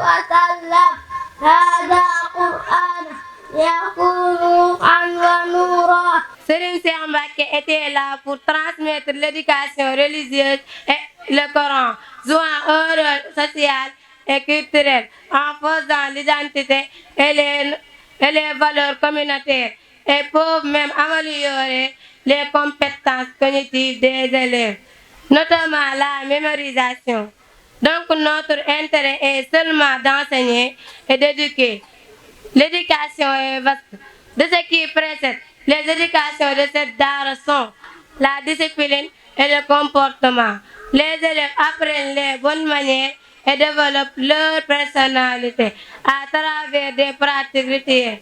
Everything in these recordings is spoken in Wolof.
وسلم هذا قرآن يكون روحا ونورا. Serigne Cheikh Mbacké était là pour transmettre l'éducation religieuse et le Coran, jouant un rôle social et culturel en faisant l'identité et les valeurs communautaires et peuvent même améliorer les compétences cognitives des élèves, notamment la mémorisation. Donc notre intérêt est seulement d'enseigner et d'éduquer. L'éducation est vaste. De ce qui précède, les éducations de cette daara sont la discipline et le comportement. Les élèves apprennent les bonnes manières et développent leur personnalité à travers des pratiques rituelles,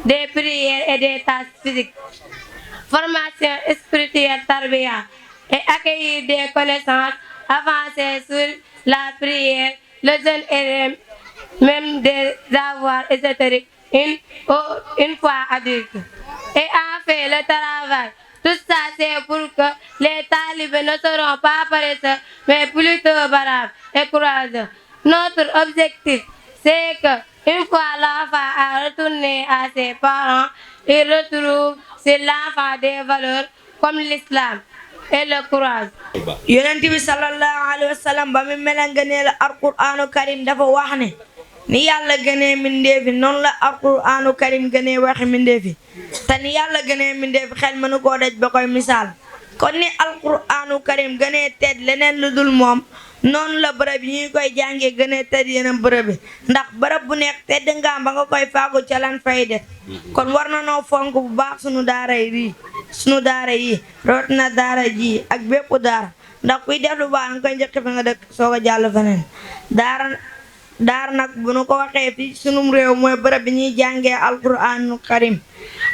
des prières et des tâches physiques. Formation spirituelle tarbiya et accueillir des connaissances avancées sur la prière, le jeûne et même des avoirs ésotériques une fois adultes. Et enfin le travail. Tout ça c'est pour que les talibés ne seront pas paresseux mais plutôt braves et courageux. Notre objectif c'est que une fois l'enfant a retourné à ses parents, il retrouve sur l'enfant des valeurs comme l'islam et le courage. Yonent bi sallallahu alayhi wa sallam ba mu melangane alquranu karim dafa wax ne ni yàlla gënee mindeefi noonu la alquranu karim gënee waxi mindeefi te ni yàlla gënee mindeefi xel mënu koo daj ba koy misaal kon ni alquranu karim gënee tedd leneen lu dul moom noonu la bërëb yi ñu koy jàngee gënee tedd yeneen bërëb bi ndax bërëb bu nekk tedd nga ba nga koy faagu ca lan fay def kon war na noo fonk bu baax sunu daara yi root na daara ji ak bépp daara ndax kuy def lu baax nga koy njëkk fi nga dëkk soog a jàll feneen daara nag bu nu ko waxee fi sunum réew mooy bërëb bi ñuy jàngee alquranu karim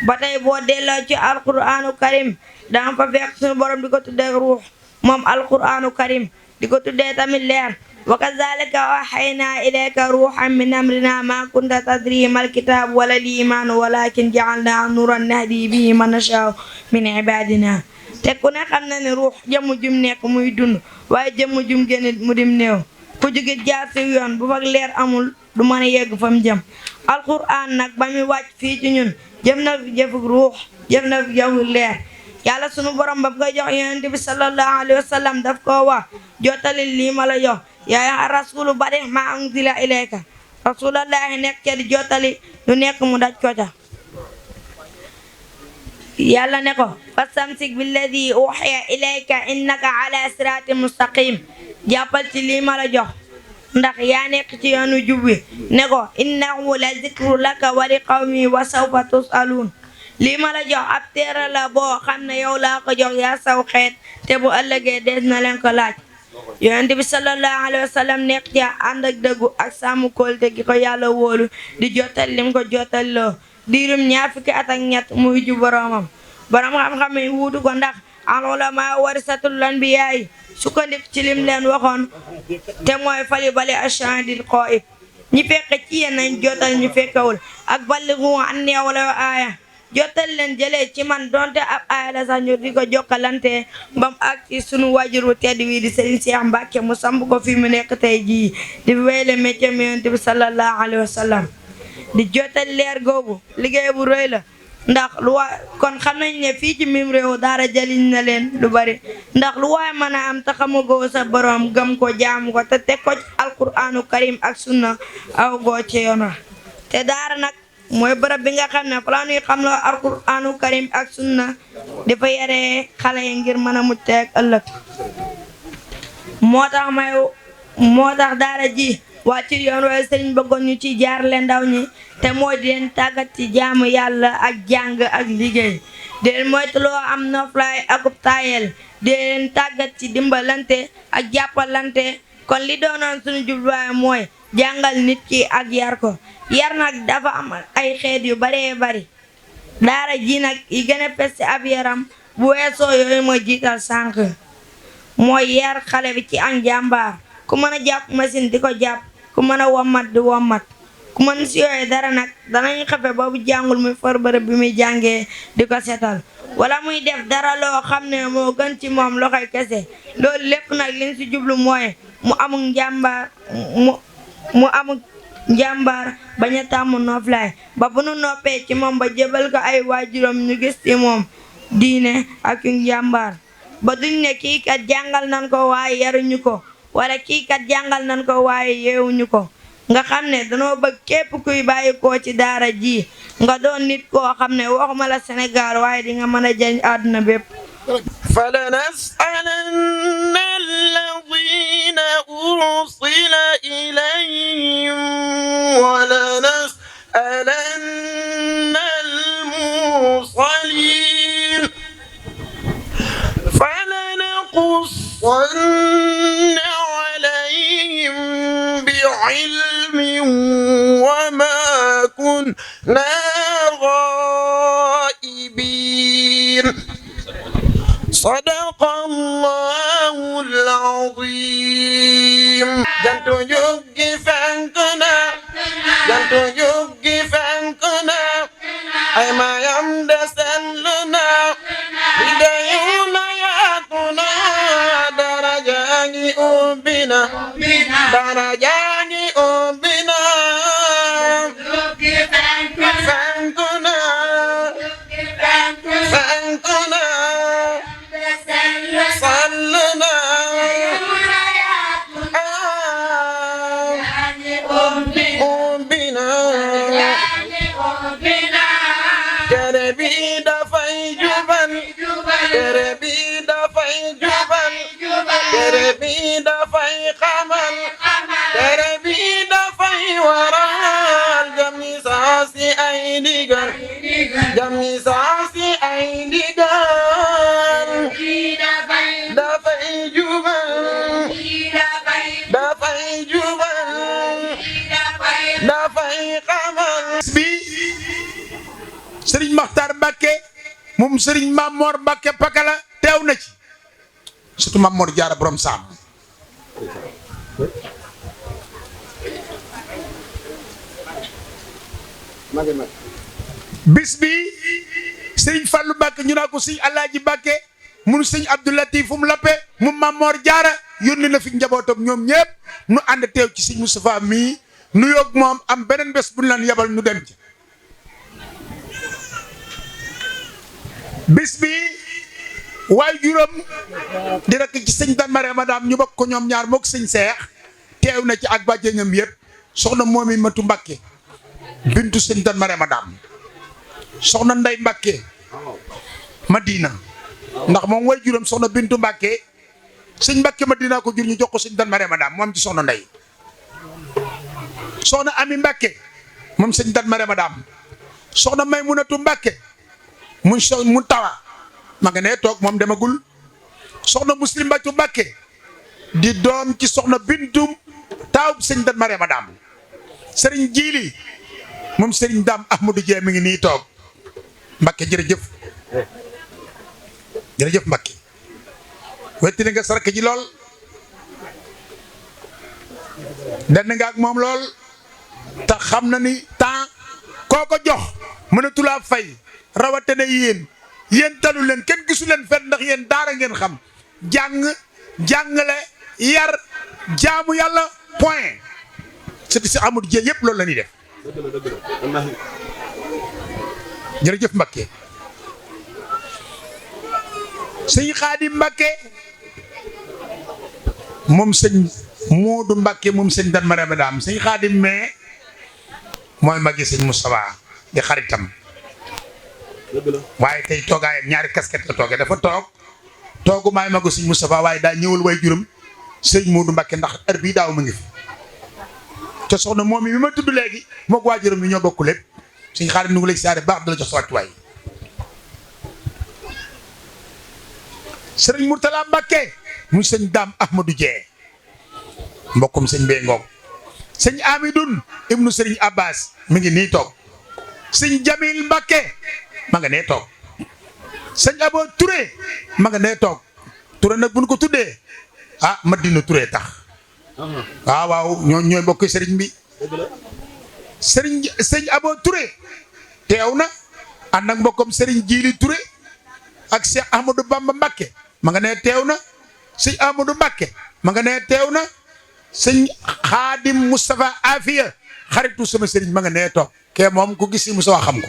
ba tey boo delloo ci alquranu karim danga fa fekk sunu borom di ko tuddee ruux moom alquranu karim di ko tuddee tamit leer wa kazalika awhayna ilayka ruuhan min amrina ma kunta tadri mal kitab wala al iman walakin ja'alna nuran nahdi bihi man nashaa min ibadina te ku ne xam na ne ruux jëmm jum nekk muy dund waaye jëmm jum génn mu dim néew ku jógit jaar ci yoon bu fak leer amul du mën a yegg fa mu jëm alquran nag ba muy wàcc fii ci ñun jëm na fi jëfuk ruux jëm na fi jëfuk leer yàlla sunu borom ba koy jox yonent bi sallallahu alayhi wa sallam daf ko wax jottali lii ma la jox yaa rasulu bari ma unzila ilayka rasulullahi nekk ca di jottali lu nekk mu daj ko ca yàlla ne ko fastamsik billadi uhiya ilayka innaka ala siratin mustaqim jàppal ci lii ma la jox ndax yaa nekk ci yoonu jub wi ne ko innahu la zikru laka wa li qawmi wa sawfa tusaluun lii ma la jox ab téere la boo xam ne yow laa ko jox yaa saw xeet te bu ëllëgee des na leen ko laaj yonent bi sallallahu alayhi wa sallam nekk ci ànd ak dëggu ak sàmm kóolte gi ko yàlla wóolu di jotal lim ko jotalloo diirum ñaar fukki at ak ñett muy ju boromam borom xam-xam yi wuutu ko ndax al ulama warisatul anbiyaa yi sukkandiku ci lim leen waxoon te mooy fali bali ashahidil qaa'ib ñi fekk ci yéen nañ jotal ñu fekkewul ak ballighu anni walaw aaya jotal leen jëlee ci man donte ab aaya la sax ñu di ko jokkalante bam ak ci sunu wajuru tedd wi di Serigne Cheikh Mbacké mu samb ko fi mu nekk tey jii di wéyle métier mi Yonent bi sallallahu alayhi wa sallam di jotal leer googu liggéey bu rëy la ndax kon xam nañ ne fii ci mim réew daara jëliñ na leen lu bari ndax lu waay mën a am te xamagoo sa borom gëm ko jaamu ko te teg ko ci alquranu karim ak sunna aw goo ci yoon te daara nag mooy bërëb bi nga xam ne fa la ñuy xam loo alquranu karim ak sunna dafa yare xale yi ngir mën a mucc ak ëllëg moo tax daara ji waa ci yoon waaye sëriñ bëggoon ñu ci jaar leen ndaw ñi te moo di leen tàggat ci jaamu yàlla ak jàng ak liggéey di leen moytuloo am noflaay akub taayel di leen tàggat ci dimbalante ak jàppalante kon li doonoon suñu jubluwaay mooy jàngal nit ki ak yar ko yar nag dafa am ay xeet yu baree bari daara ji nag yi gën a fes ci ab yaram bu weesoo yooyu mooy jiital sànq mooy yar xale bi ci am jàmbaar ku mën a jàpp machine di ko jàpp ku mën a wommat di wommat ku mën si yooyu dara nag danañ xafe boobu jàngul muy for bërëb bi muy jàngee di ko setal wala muy def dara loo xam ne moo gën ci moom loxoy kese loolu lépp nag liñ si jublu mooy mu amul njàmbaar mu amul njàmbaar bañ a tàmm noflaay ba bu nu noppee ci moom ba jébal ko ay waajuram ñu gis ci moom diine ak njàmbaar ba duñ ne kii kat jàngal nan ko waaye yaruñu ko wala kii kat jàngal nan ko waaye yeewuñu ko nga xam ne danoo bëgg képp kuy bàyyi koo ci daara ji nga doon nit koo xam ne waxuma la Sénégal waaye di nga mën a jëriñ àdduna bépp فلنسألن الذين أرسل إليهم ولنسألن المرسلين فلنقصن عليهم بعلم وما كنا غائبين صدق الله العظيم jantu juggi fenkna jantu juggi fenkna ay mayam desellna bidayuna yatuna darajangi ubbina darajangi ubbina fenkna fenkna صلنا أمبنا تربي دفعي جبل تربي دفعي جبل تربي دفعي خمل تربي دفعي ورال جمي ساسي أيديغر جمي ساسي أيديغر dafay jubal dafay xamal bi Serigne Makhtar Mbacké moom Serigne Mamor Mbacké Pakala teew na ci surtout Mamor Diarra borom Saam bis bi Serigne Fallou Mbacké ñu naa ko Serigne Alaaji Mbacké mun Serigne Abdou Latif fu mu lappe mu Mamor Diarra yónni na fi njabootam ñoom ñëpp nu ànd teew ci Serigne Moustapha mii nu yoog moom am beneen bés bu ñu leen yabal nu dem ci bis bi waaye juróom di rek ci sëñ Dan Marème madame ñu bokk ko ñoom ñaar mook sëñ Seex teew na ci ak bàjjenam yëpp soxna moomi Matu Mbacké bintu sëñ Dan Marème madame soxna Ndey Mbacké Madina ndax moom way juróom soxna Bintu Mbacké sëñ Mbacké Madina ko jur ñu jox ko sëñ Dan Marème madame moom ci soxna Ndey soxna Ami Mbacké moom sëñ Dan Marème madame soxna Maymunatu Mbacké mu tawa ma nga ne toog moom demagul soxna Muslim Mbacké di doom ci soxna Bintum taawub sëñ Dan Marème madame sëriñ Jiili moom sëriñ Dame Ahmadou Dieng mi ngi nii toog Mbacké jërëjëf jërëjëf Mbacké wetti nga saraka ji lool denn nga ak moom lool te xam na ni temps koo ko jox mënatulaa fay rawatina yéen talu leen kenn gisu leen fenn ndax yéen daara ngeen xam jàngale yar jaamu yàlla point c'est si Amadou Dieng yëpp loolu la ñuy def jërëjëf Mbacké sëñ Xaadim Mbacké moom sëñ Moodu Mbacké moom sëñ Dan Marème madame sëñ Xaadim mais mooy magi sëñ Moustapha di xaritam waaye tey toogaayam ñaari casquette la toogee dafa toogu maay magu sëñ Moustapha waaye daa ñëwal way juróom sëñ Moodu Mbacké ndax heure bii daaw mu ngi fi te soxna moom mi ma tudd léegi moog waajuram mi ñoo bokk lépp sëñ Xaadim nu ngi lay siyaare baax dala jox sa wàccuwaay sëriñ Mourtala Mbacké mu sëñ Dame Ahmadou Dieng mbokkum sëñ bee ngoog sëñ Amidoun ibnu sëriñ Abbas mi ngi nii toog sëñ Jamil Mbacké ma nga nee toog sëñ Abo Touré ma nga nee toog Touré nag bu ñu ko tuddee Madina Touré tax waaw ñooy bokk sëriñ bi sëñ Abo Touré teew na ànd ak mbokkam sëriñ Jiili Touré ak Cheikh Ahmadou Bamba Mbacké ma nga nee teew na sëñ Amadou Mbacké ma nga nee teew na sëñ Xaadim Moustapha Afia xaritu sama sëriñ ma nga nee toog kee moom ku gis si Moussa xam ko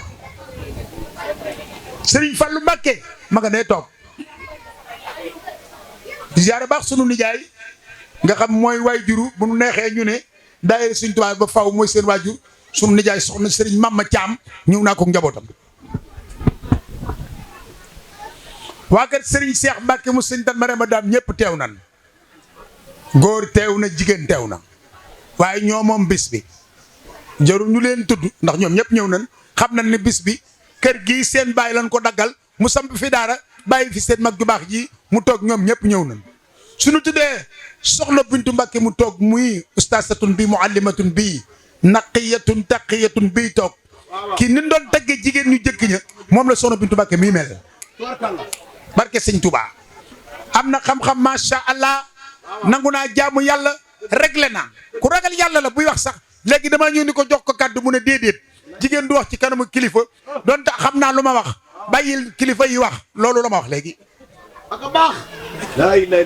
sëriñ Fallou Mbacké ma nga nee toog di ziare baax sunu nijaay nga xam mooy waajuru bu nu neexee ñu ne daayira Sëriñ Tuubaa ba faw mooy seen waajur sunu nijaay soxna sëriñ Mama Thiam ñëw naa ko njabootam waa kër sëriñ Cheikh Mbacké mu sëñ Dan Marema Daam ñëpp teew nan góor teew na jigéen teew na waaye ñoo moom bis bi jarul ñu leen tudd ndax ñoom ñëpp ñëw nañ xam nañ ne bis bi kër gii seen bàyyi lañ ko daggal mu samp fi daara bàyyi fi seen mag ju baax ji mu toog ñoom ñëpp ñëw nañ suñu tuddee soxna Bintu Mbacké mu toog muy ustaasatun bi muallimatun bi naqiyatun taqiyatun bi toog kii ni doon tagge jigéen ñu jëkk ña moom la soxna Bintu Mbacké mii mel barke sëñ Touba am na xam-xam macha allah nangu naa jaamu yàlla réglé naa ku ragal yàlla la buy wax sax léegi damaa ñëw ni ko jox ko kàddu mu ne déedéet jigéen du wax ci kanamu kilifa doon tax xam naa lu ma wax bàyyil kilifa yi wax loolu la ma wax léegi. ak baax.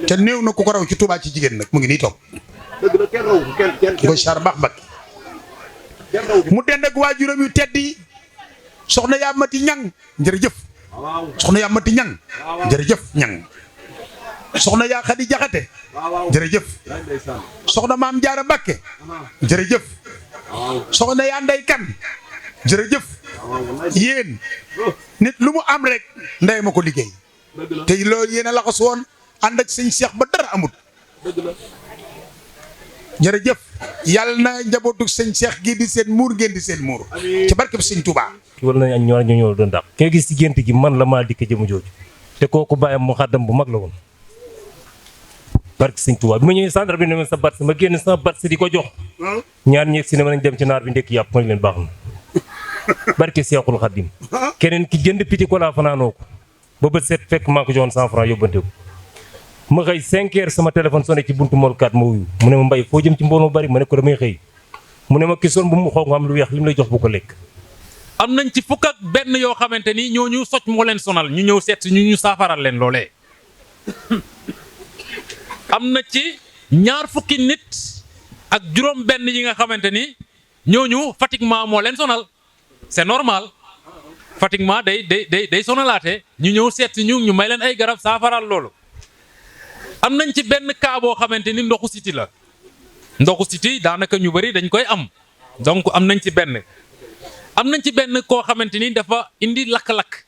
te néew na ku ko raw ci Touba ci jigéen nag mu ngi nii toog. dëgg la kenn raw kenn ko char baax Mbacké mu dend ak waajuram yu tedd yi soxna yaa mati ñang jërëjëf soxna yaa mati ñang jërëjëf ñang soxna yaa xadi jaxate jërëjëf soxna maam jaara Mbacké jërëjëf soxna yaa ndey kan jërëjëf yéen nit lu mu am rek ndey ma ko liggéey te loolu yéen a laxas woon ànd ak sëñ Cheikh ba dara amut jërëjëf yàlla na njabootu sëñ Cheikh gii di seen muur ngeen di seen muur ci barkeb sëñ Touba. wala nañ ñoo ñëw doon dàq ki nga gis ci gént gi man la maa dikk jëmu jooju te kooku bàyyam mu xaddam bu mag la woon barke sëñ Touba bi ma ñëwee centre bi ne ma sa bat ma génn sama bat si di ko jox ñaar ñeeg si ne ma nañ dem ci naar bi ndekki yàpp ma leen baax na barke Seexul Xaddim keneen ki jënd piti ko laa fanaanoo ko ba bët set fekk maa ko joxoon 100 francs yóbbante ko ma xëy 5 heures sama téléphone sonné ci buntu mool 4 ma wuyu mu ne ma mbay foo jëm ci mbooloo bari ma ne ko damay xëy mu ne ma ki son bu mu xonq am lu weex li mu lay jox bu ko lekk. am nañ ci fukk ak benn yoo xamante ni ñooñu socc moo leen sonal ñu ñëw seet si ñu saafaral leen loolee. am na ci ñaar fukki nit ak juróom benn yi nga xamante ni ñooñu fatiguement moo leen sonal c'est normal fatiguement day sonalaate ñu ñëw seet si ñu may leen ay garab saafaral loolu. am nañ ci benn cas boo xamante ni ndoxu siti la ndoxu siti daanaka ñu bari dañ koy am donc am nañ ci benn am nañ ci benn koo xamante ni dafa indi lakk-lakk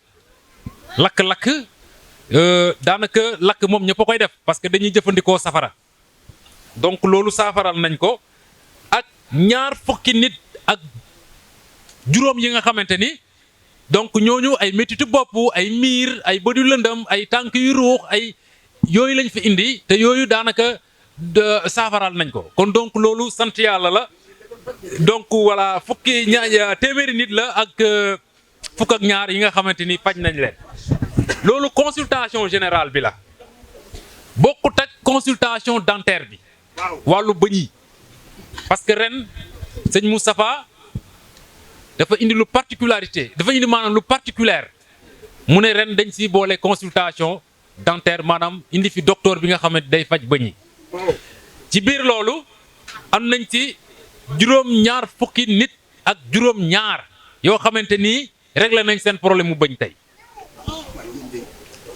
daanaka lakk moom ñëpp a koy def parce que dañuy jëfandikoo safara donc loolu saafaral nañ ko ak ñaar fukki nit ak juróom yi nga xamante ni donc ñooñu ay métitu bopp ay miir ay bëdu lëndëm ay tànk yu ruux ay yooyu lañ fi indi te yooyu daanaka saafaral nañ ko kon donc loolu sant yàlla la donc voilà téeméeri nit la ak fukk ak ñaar yi nga xamante ni faj nañ leen loolu consultation générale bi la bokkut ak consultation dentaire bi wàllu bëñ yi parce que ren sëñ Moustapha dafa indi lu particularité dafa indi maanaam lu particulier mu ne ren dañ si boole consultation dentaire maanaam indi fi docteur bi nga xamante day faj bëñ yi ci biir loolu am nañ ci juróom-ñaar fukki nit ak juróom-ñaar yoo xamante ni réglé nañ seen problème mu bëñ tey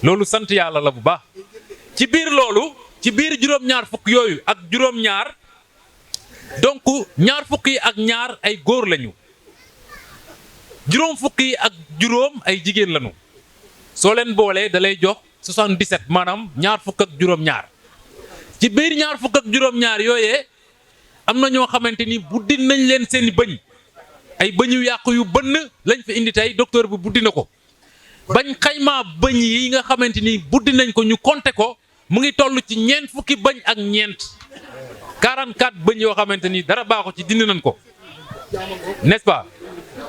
loolu sant yàlla la bu baax ci biir loolu ci biir juróom-ñaar fukk yooyu ak juróom-ñaar donc ñaar fukk yi ak ñaar ay góor lañu juróom fukk yi ak juróom ay jigéen lañu soo leen boolee da lay jox 77 maanaam ñaar fukk ak juróom-ñaar ci biir ñaar fukk ak juróom-ñaar yooyee am na ñoo xamante ni buddi nañ leen seeni bëñ ay bëñ yu yàqu yu bënn lañ fi indi tey docteur bi buddi na ko bañ xaymaa bëñ yi nga xamante ni buddi nañ ko ñu compter ko mu ngi toll ci ñeent fukki bëñ ak ñeent 44 bëñ yoo xamante ni dara baaxu ci dindi nañ ko n'est-ce pas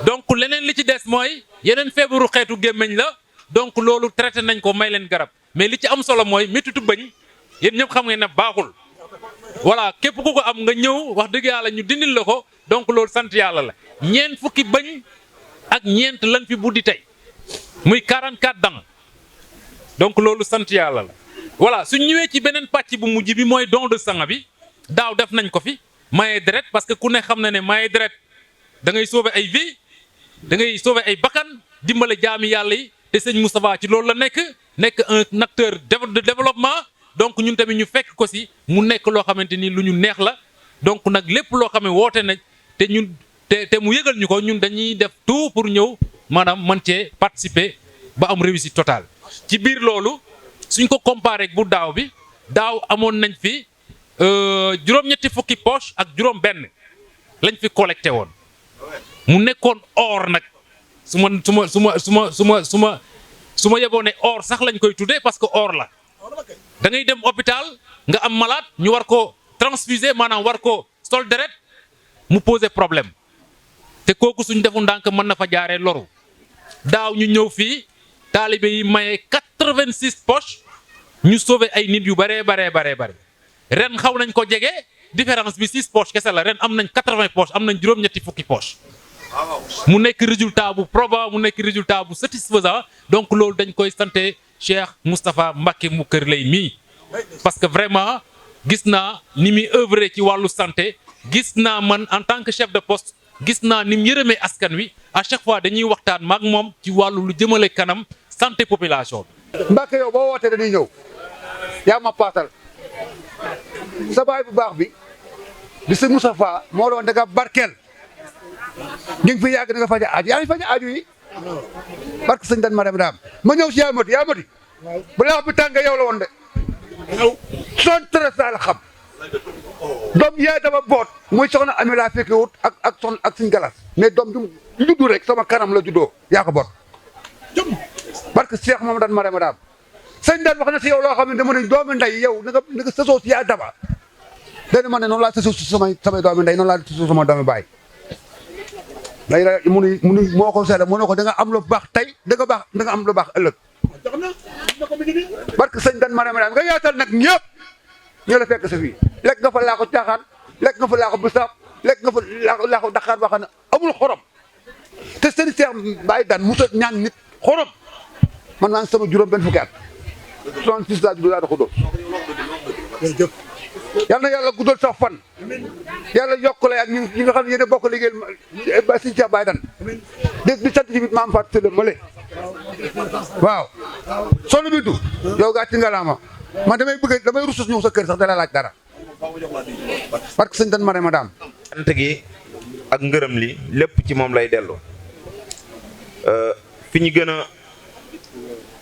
donc leneen li ci des mooy yeneen feebaru xeetu gémmiñ la donc loolu traité nañ ko may leen garab mais li ci am solo mooy méttitu bëñ yéen ñëpp xam ngeen ne baaxul voilà képp ku ko am nga ñëw wax dëgg yàlla ñu dindil la ko donc loolu sant yàlla la ñeent fukki bëñ ak ñeent lan fi buddi tey muy 44 dents donc loolu sant yàlla la voilà su ñëwee ci beneen pàcc bu mujj bi mooy don de sang bi daaw def nañ ko fi maye deret parce que ku ne xam na ne maye deret da ngay sauver ay vie da ngay sauver ay bakkan dimbale jaami yàlla yi te sëñ Moustapha ci loolu la nekk un acteur de développement donc ñun tamit ñu fekk ko si mu nekk loo xamante ni lu ñu neex la donc nag lépp loo xam ne woote na te ñun te mu yëgal ñu ko ñun dañuy def tout pour ñëw maanaam man cee participer ba am réussite totale. ci biir loolu suñ ko comparé bu daaw bi daaw amoon nañ fi juróom-ñetti fukki poche ak juróom-benn lañ fi collecté woon mu nekkoon or nag su ma yeboo ne or sax lañ koy tuddee parce que or la da ngay dem hôpital nga am malade ñu war ko transfuser maanaam war ko sol deret mu poser problème te kooku suñ defu ndànk mën na fa jaaree loru daaw ñu ñëw fii taalibe yi maye 86 poches ñu sauver ay nit yu baree ren xaw nañ ko jege différence bi 6 poches kese la ren am nañ 80 poches am nañ juróom-ñetti fukki poches mu nekk résultat bu probant mu nekk résultat bu satisfaisant donc loolu dañ koy santé Cheikh Moustapha Mbacké mu Kër Lay mii parce que vraiment gis naa ni muy œuvrer ci wàllu santé gis naa man en tant que chef de poste gis naa ni mu yërëmee askan wi à chaque fois dañuy waxtaan maag moom ci wàllu lu jëmale kanam santé population bi. Mbacké yow boo wootee dañuy ñëw yaa ma paatal sa baay bu baax bi di sëñ Moustapha moo doon da nga barkeel ñu ngi fi yàgg da nga faj aaju yaa ngi faj aaju yi barke sëñ Dan Marème Dame ma ñëw si yaa mati bu laax bi tàngee yow la woon de son très la xam doom yaay dama boot muy soxna Ami laa fekke wut ak soxna ak suñ galas mais doom du juddu rek sama kanam la juddoo yaa ko boot barke Cheikh moom Dan Marème Dame sëñ Dan wax na si yow loo xam ne dama ne doomi ndey yow na nga sësoo si yaa daba dana ma ne noonu laa sësoo si samay doomi ndey noonu laa sësoo sama doomi baay day la munu moo ko seede mu ne ko da nga am lu baax tey da nga am lu baax ëllëg barke sëñ Dan Marème Dame nga yaatal nag ñëpp ñoo la fekk sa fii lekk nga fa laa ko caaxaan lekk nga fa laa ko bisaab lekk nga fa laa ko Dakar boo xam ne amul xorom te seen Cheikh Baye Dan musa ñaan nit xorom man maa ngi sama juróom benn fukki at 66 laa judd laa da xudo yal na yàlla guddal sax fan yàlla yokk la ak ñi nga xam ne yéen a bokk liggéeyal ba sëñ Cheikh Baye Dan di sant ci bit maam Fatou Seye Male waaw solo bi du yow gaa ci ngalaama man damay rusus ñëw sa kër sax dala laaj dara parce que sëñ Dan Marème Dame sant gi ak ngërëm li lépp ci moom lay dellu fi ñu gën a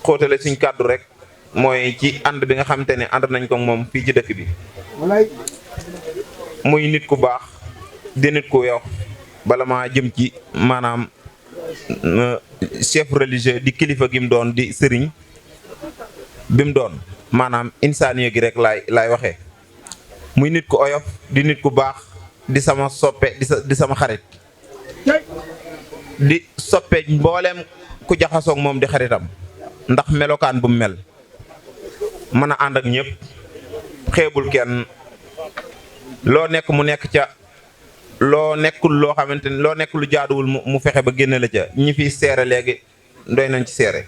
xóotale suñ kàddu rek mooy ci ànd bi nga xamante ne ànd nañ ko moom fii ci dëkk bi muy nit ku baax di nit ku yow bala maa jëm ci maanaam chef religieux di kilifa gi mu doon di sëriñ bi mu doon maanaam insaaniya gi rek laay waxee muy nit ku oyof di nit ku baax di sama soppe di sama xarit di soppe mbooleem ku jaxasoog moom di xaritam ndax melokaan bu mu mel mën a ànd ak ñëpp xeebul kenn loo nekk mu nekk ca loo nekkul loo xamante ni loo nekk lu jaaduwul mu fexe ba génne la ca ñi fiy seere léegi doy nañ ci seere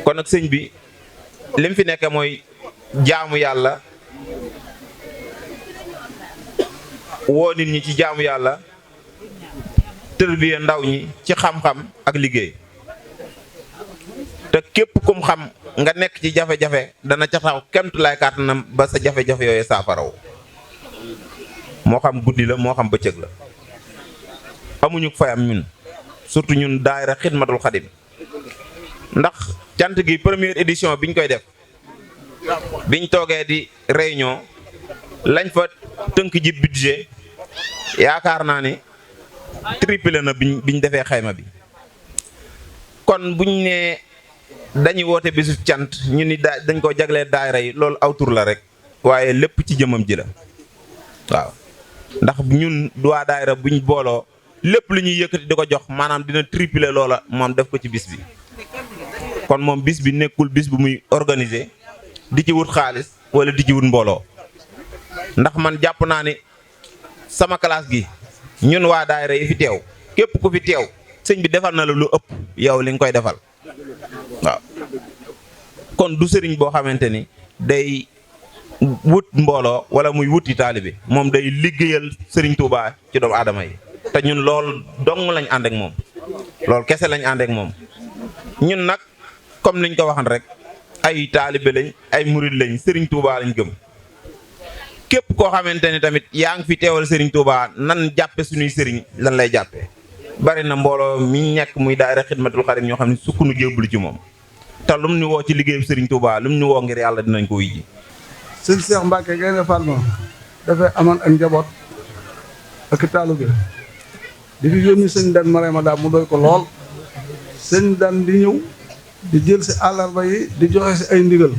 kon nag sëñ bi lim fi nekke mooy jaamu yàlla woo nit ñi ci jaamu yàlla tërbiya ndaw ñi ci xam-xam ak liggéey te képp kum xam nga nekk ci jafe-jafe dana ca taxaw kemtu lay kàttanam ba sa jafe-jafe yooyu saafaraw moo xam guddi la moo xam bëccëg la amuñu fayam ñun surtout ñun daayira xidmatul xadim ndax cant gi première édition biñ koy def biñ toogee di réunion lañ fa tënk ji budget yaakaar naa ni triplé na biñ defee xayma bi kon buñ ne dañuy woote bisu cant ñu ni dañ ko jaglee daayira yi loolu aw tur la rek waaye lépp ci jëmam ji la waaw ndax ñun waa daayira buñ booloo lépp lu ñuy yëkkati di ko jox maanaam dina tripler loola moom def ko ci bis bi kon moom bis bi nekkul bis bu muy organiser di ci wut xaalis wala di ci wut mbooloo ndax man jàpp naa ni sama classe gi ñun waa daayira yi fi teew képp ku fi teew sëñ bi defal na la lu ëpp yow li nga koy defal waaw kon du sëriñ boo xamante ni day wut mbooloo wala muy wuti taalibe moom day liggéeyal sëriñ Touba ci doomu aadama yi te ñun loolu dong lañ ànd ak moom loolu kese lañ ànd ak moom ñun nag comme niñ ko waxan rek ay taalibe lañ ay murid lañ Serigne Touba lañ gëm képp koo xamante ni tamit yaa ngi fi teewal Serigne Touba nan jàppe suñuy Serigne lan lay jàppee bari na mbooloo mi nekk muy daayira Xidmatul Xadim ñoo xam ne sukk nu jébbalu ci moom te lum ñu woo ci liggéeyu Serigne Touba lum ñu woo ngir yàlla dinañ ko wujji. sëñ Cheikh Mbacke Gaïndé Fatma dafay amoon ak njaboot ak taalibe di fi yónni sëñ Dan Marema daal mu doy ko lool sëñ Dan di ñëw di jël si àllarba yi di joxe si ay ndigal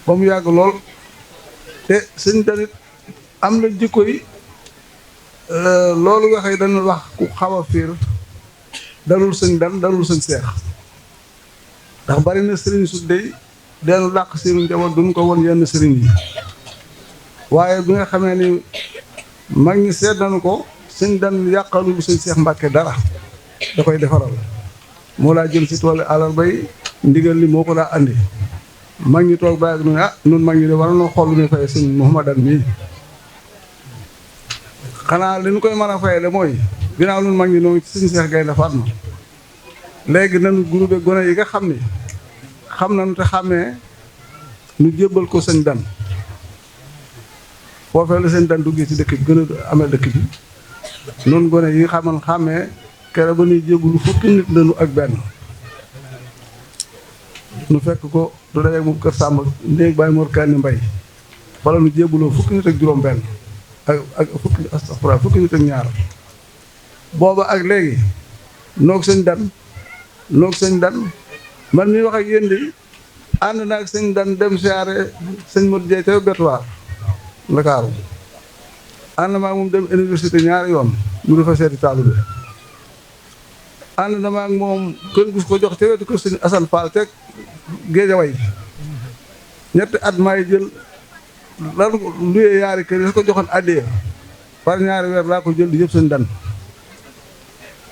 ba mu yàgg lool te sëñ Dan it am na jikko yi loolu nga xëy dañu wax ku xaw a fiir dalul sëñ Dan dalul sëñ Cheikh ndax bari na sëriñ su dey deenu làq seenu njaboot duñ ko won yenn sëriñ yi waaye bi nga xamee ni mag ñi seet nañu ko sëñ Dan yàqalul sëñ Cheikh Mbacke dara da koy defaral moo laa jël si toolu àllarba yi ndigal li moo ko daa andi mag ñi toog bàyyi nu nun mag ñi de war na xool lu ñuy fay sëñ Mouhamadan mii xanaa li ñu koy mën a fayee de mooy ginnaaw nun mag ñi noo ngi ci sëñ Cheikh Gaïndé Fatma léegi nañu groupe gone yi nga xam ni xam nañu te xàmmee ñu jébbal ko sëñ Dan foofee la sëñ Dan duggee ci dëkk bi gën a amee dëkk bi noonu gone yi nga xaman xàmmee kere ba ñuy jébbalu fukki nit lañu ak benn nu fekk ko du dajeeg moom kër Samba néeg Baye Mor Kani Mbay wala nu jébbaloo fukki nit ak juróom benn ak fukki nit ak ñaar booba ak léegi noog sëñ Dan man mi wax ak yéen di ànd na ak sëñ Dan dem siyaare sëñ Modou Dieye ca Betuwaar Ndakaaru ànd na maa moom dem université ñaari yoon mu dafa seeti taalibe ànd na maa ak moom kër gus ko jox ca wetu kër sëñ Assane Fall ca Géejawaay ñetti at maay jël lan luyee yaari kër yi su ko joxoon addee par ñaari weer laa ko jël di yëpp sëñ Dan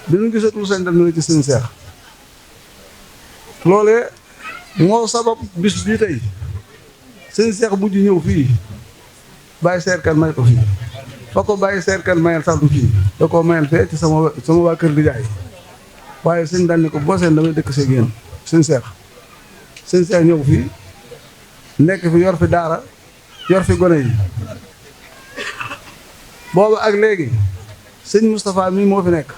bi ñu gisatul sëñ Dan ñu ci sëñ Cheikh loolee moo sabab bis bii tey sëñ Cheikh mujj ñëw fii bàyyi seerkan may ko fii fa ko bàyyi seerkan mayal sax du fii da koo mayal fee ci sama waa kër di jaay waaye sëñ Dan ni ko boo seen damay dëkk see génn sëñ Cheikh ñëw fii nekk fi yor fi daara yor fi gone yi boobu ak léegi sëñ Moustapha mii moo fi nekk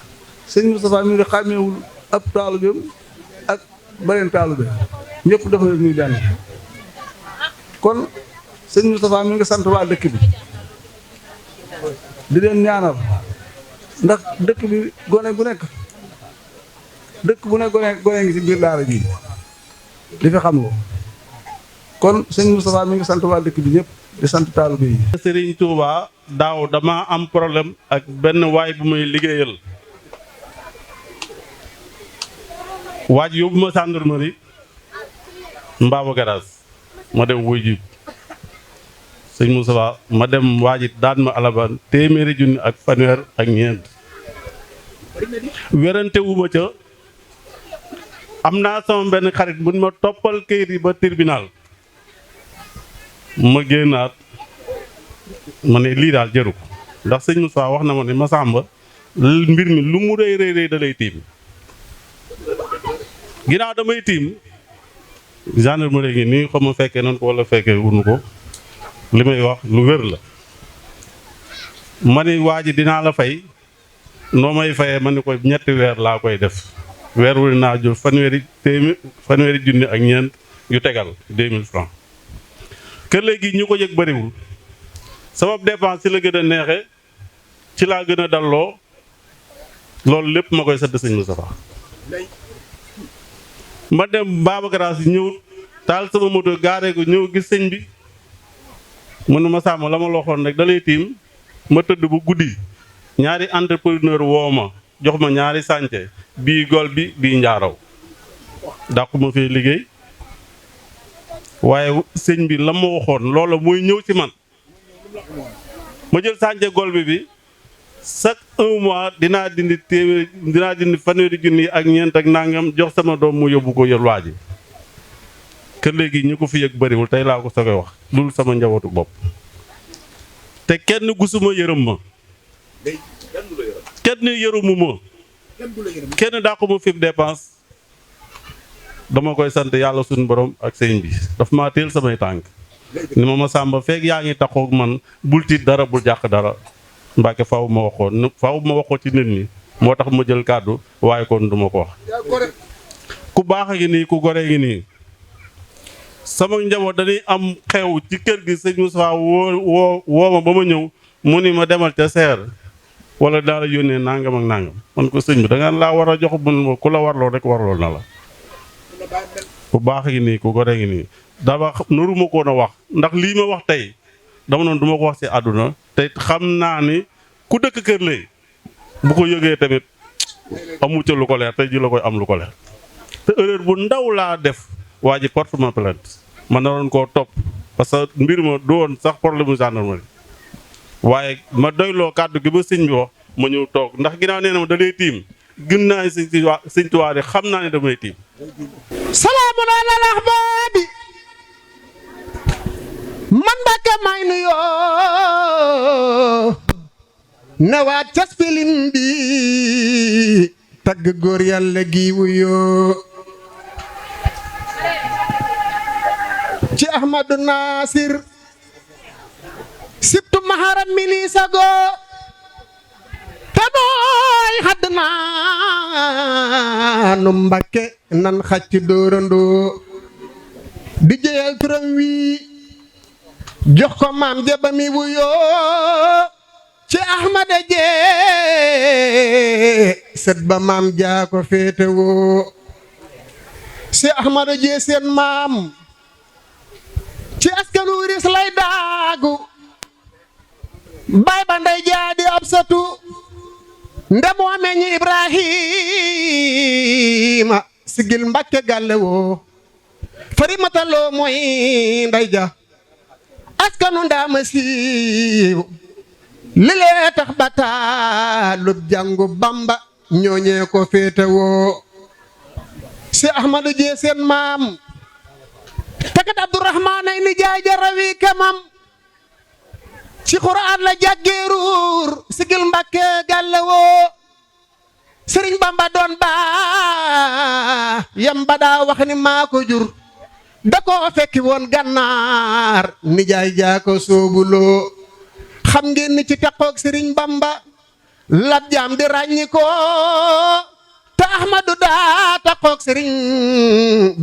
sëñ Moustapha mii nga xàmmeewul ab taalibeem ak beneen taalibe ñëpp dafa leen ñuy jàng kon sëñ Moustapha mi nga sant waa dëkk bi di leen ñaanal ndax dëkk bi gone gu nekk gone ngi ci biir daara ji di fi xam lo kon sëñ Moustapha mi ngi sant waa dëkk bi ñëpp di sant taalibe yi. Serigne Touba daaw dama am problème ak benn waay bu muy liggéeyal waaj yóbbu ma gendarmerie Mbaba Garage ma dem wuy ji sëñ Moustapha ma dem waajit daan ma alaban téeméeri junni ak fanweer ak ñeent werante wu ma ca am naa sama benn xarit bu ma toppal kayit yi ba tribunal ma génnaat ma ne lii daal jëru ko ndax sëñ Moustapha wax na ma ne Massamba mbir mi lu mu rëy rëy da lay tiim ginnaaw damay tiim gendarmerie ngi nii xam ma fekkee noonu ko wala fekkee wunu ko li may wax lu wér la ma ni waa ji dinaa la fay noo may fayee ma ni ko ñetti weer laa koy def weer wu naa jël fanweeri junni ak ñeent yu tegal 2000 francs kër léegi ñu ko yëg bëriwul sabab dépense ci la gën a neexe ci laa gën a dalloo loolu lépp ma koy sadd sëñ Moustapha ma dem Mbaba Garage ñëw taal sama moto gaaree ko ñëw gis sëñ bi mu ne ma sàmm la ma loxoon rek da lay tiim ma tëdd bu guddi ñaari entrepreneur woo ma jox ma ñaari sànce bii gol bi bii njaaraw dàqu ma fee liggéey waaye sëñ bi la ma waxoon loola mooy ñëw ci man ma jël sànce gol bi chaque un mois dinaa dindi fanweeri junni ak ñeent ak nangam jox sama doom mu yóbbu ko yor waa ji kër léegi ñu ko fi yëg bëriwul tey laa ko soogay wax loolu sama njabootu bopp te kenn gisuma yërëm ma kenn yërëmu ma kenn daa ko ma fi dépense dama koy sant yàlla suñu borom ak sëñ bi daf maa teel samay tànk ni ma sàmba feeg yaa ngi taxoog man bul tiit dara bul jàq dara Mbàkke faw ma waxoo ci nit ñi moo tax ma jël kàddu waaye kon duma ko wax ku baax a ngi nii ku gore ngi nii sama njaboot dañuy am xew ci kër gi sëñ Moussa woo ma ba ma ñëw mu ni ma demal ca seer wala daal la yónnee nangam ak nangam man ko sëñ bi da nga laa war a jox mun ma ku la warloo rek warloo na la ku baax ngi nii ku gore ngi nii dama nuru ma koon a wax ndax lii ma wax tey dama noonu duma ko wax ci àdduna te xam naa ni ku dëkk kër lay bu ko yëgee tamit amu ca lu ko leer tey ji la koy am lu ko leer te erreur bu ndaw laa def waa ji porte ma plainte man naroon koo topp parce que mbir ma doon sax problème mu gendarmerie waaye ma doyloo kàddu gi ba sëñ bi wax ma ñëw toog ndax ginnaaw nee na ma da lay tiim gën naa ne sëñ Tuubaa de xam naa ne damay tiim salaamun alal ahbaabi man Mbàkke may nuyoo nawaat cas filim bi tagg góor yàlla gi wuyoo ci Ahmadu Nasir sibtu maharam mini sago te mooy xadd naa nu Mbàkke nan xacc dóorandoo di jëyal turam wi jox ko maam jaba mi wuyoo ci Ahmada jee sët ba maam jaa ko féete woo ci Ahmada jee seen maam ci askanu ris lay daagu bay ba ndey jaa di ab satu nde moo meññi Ibrahima sigil Mbàkke gàlle woo farimataloo mooy ndey ja askanu ndaama siiw li lee tax bataalub jàngu Bamba ñooñee ko féete woo si Ahmadu jee seen maam takat Abdourahmaan ay ni jaay jarawi kamam ci Quraan la jàggeeruur sigil Mbàkke gàlle woo Sëriñ Bamba doon baa yam ba daa wax ni maa ko jur da koo fekki woon gànnaar nijaay jaa ko soobuloo xam ngeen ni ci taqoog Sëriñ Bamba lab jaam di ràññi ko te Ahmadu daa taqoog Sëriñ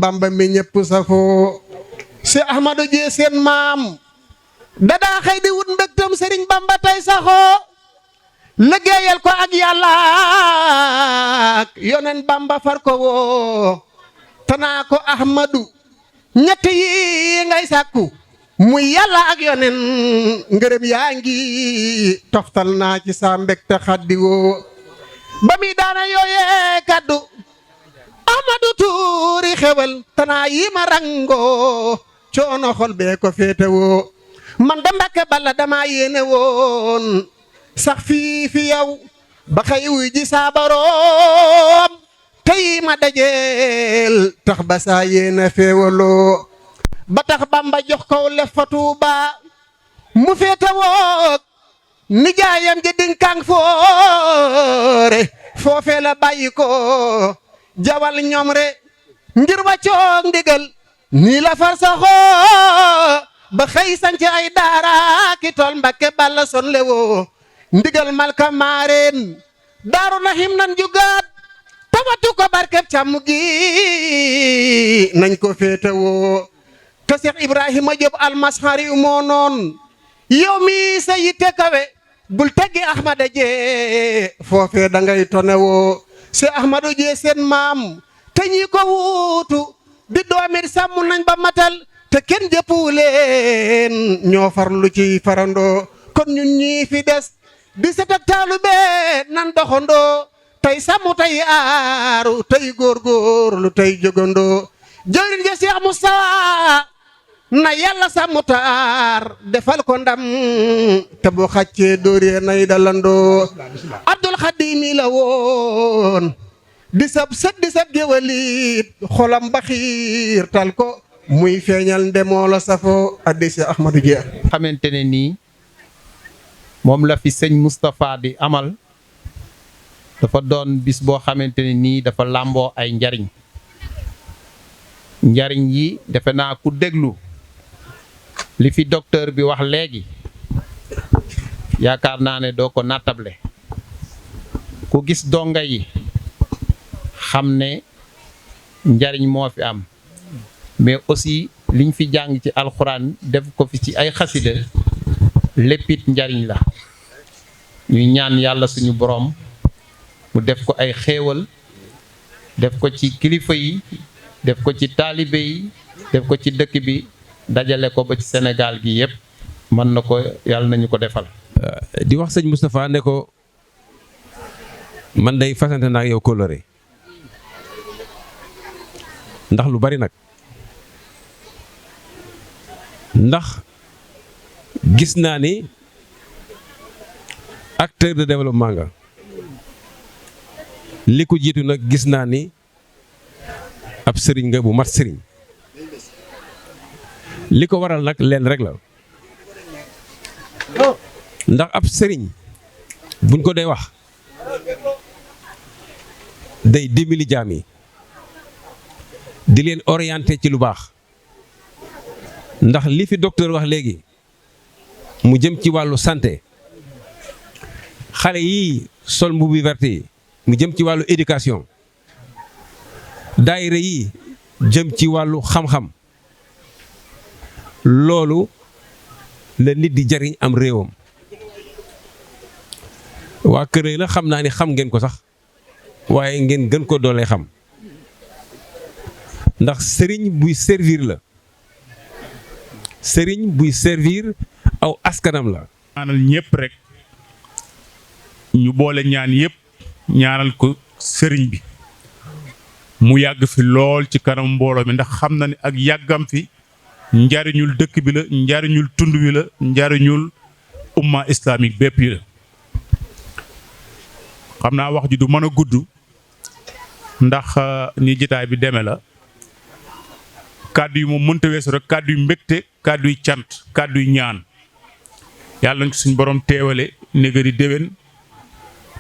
Bamba mi ñëpp safoo si Ahmadu jee seen maam dadaa xëy di wut mbégtam Sëriñ Bamba tey saxoo liggéeyal ko ak yàlla ak yonen Bamba far ko woo tanaa ko Ahmadu ñett yi ngay sàkku muy yàlla ak yonen ngërëm yaa ngi toftal naa ci sa mbégte xaddi woo ba mi daana yooyee kaddu Ahmadu tuuri xewal tanaa yi ma rango coono xol bee ko féete woo man da Mbàkke balla dama yéene woon sax fii fi yow ba xëy wuy ji saa boroom tey ma dajeel tax ba saa yéene feewaloo ba tax Bamba jox ko lef fa Tuuba mu féete woog nijaayam ji dinkaang foore foofee la bàyyi ko jawal ñoom re ngir wa coog ndigal nii la far saxoo ba xëy sanc ay daara ki tool Mbàkke balla son le woo ndigal malka maareen daaru nahim nan jugaat tawatu ko barkeb càmm gi nañ ko féete woo te Seex Ibrahima Jóob almashari moo noon yow mi sa yitte kawe bul teggi Ahmada jee foofee da ngay tone woo si Ahmadu jee seen maam te ñi ko wuutu di doomit sàmm nañ ba matal te kenn jëppu leen ñoo farlu ci farandoo kon ñun ñii fi des di set ak taalube nan doxandoo tey sàmm tey aaru tey góorgóorlu tey jogandoo jëwriñ ja Seex Musaa na yàlla sàmm taar defal ko ndam te bu xàccee dóoree nay dalandoo Abdul Xadim la woon di sab sët di sab géwalit xolam baxiir tal ko muy feeñal ndemoo la safoo addi si Ahmadu Dia xamante ne nii moom la fi sëñ Moustapha di amal dafa doon bis boo xamante ne nii dafa làmboo ay njariñ njariñ yi defe naa ku déglu li fi docteur bi wax léegi yaakaar naa ne doo ko nattable ku gis donga yi xam ne njariñ moo fi am mais aussi liñ fi jàng ci alxuraan def ko fi ci ay xasida léppit njariñ la ñuy ñaan yàlla suñu boroom mu def ko ay xéewal def ko ci kilifa yi def ko ci taalibe yi def ko ci dëkk bi dajale ko ba ci Sénégal gi yépp mën na ko yàlla nañu ko defal. di wax sëñ Moustapha ne ko man day fasante naa ak yow kóllëre ndax lu bari nag ndax gis naa ni acteur de développement nga li ko jiitu nag gis naa ni ab sëriñ nga bu mat sëriñ li ko waral nag leen rek la ndax ab sëriñ buñ ko dee wax day dimbali jaam yi di leen orienté ci lu baax ndax li fi docteur wax léegi mu jëm ci wàllu santé xale yi sol mbubu vert yi mu jëm ci wàllu éducation daayira yi jëm ci wàllu xam-xam loolu la nit di jariñ am réewam waa kër yi la xam naa ni xam ngeen ko sax waaye ngeen gën ko doole xam ndax sëriñ buy servir la sëriñ buy servir aw askanam la. ñaanal ñëpp rek ñu boole ñaan yëpp ñaanal ko sëriñ bi mu yàgg fi lool ci kanam mbooloo mi ndax xam na ne ak yàggam fi njariñul dëkk bi la njariñul tund wi la njariñul umma islamique bépp yi la. xam naa wax ji du mën a gudd ndax ni jitaay bi deme la kàddu yi moom mënta weesu rek kàddu yu mbégte kàddu yu cant kàddu yu ñaan yàlla nañ ko suñu borom teewale négari déwén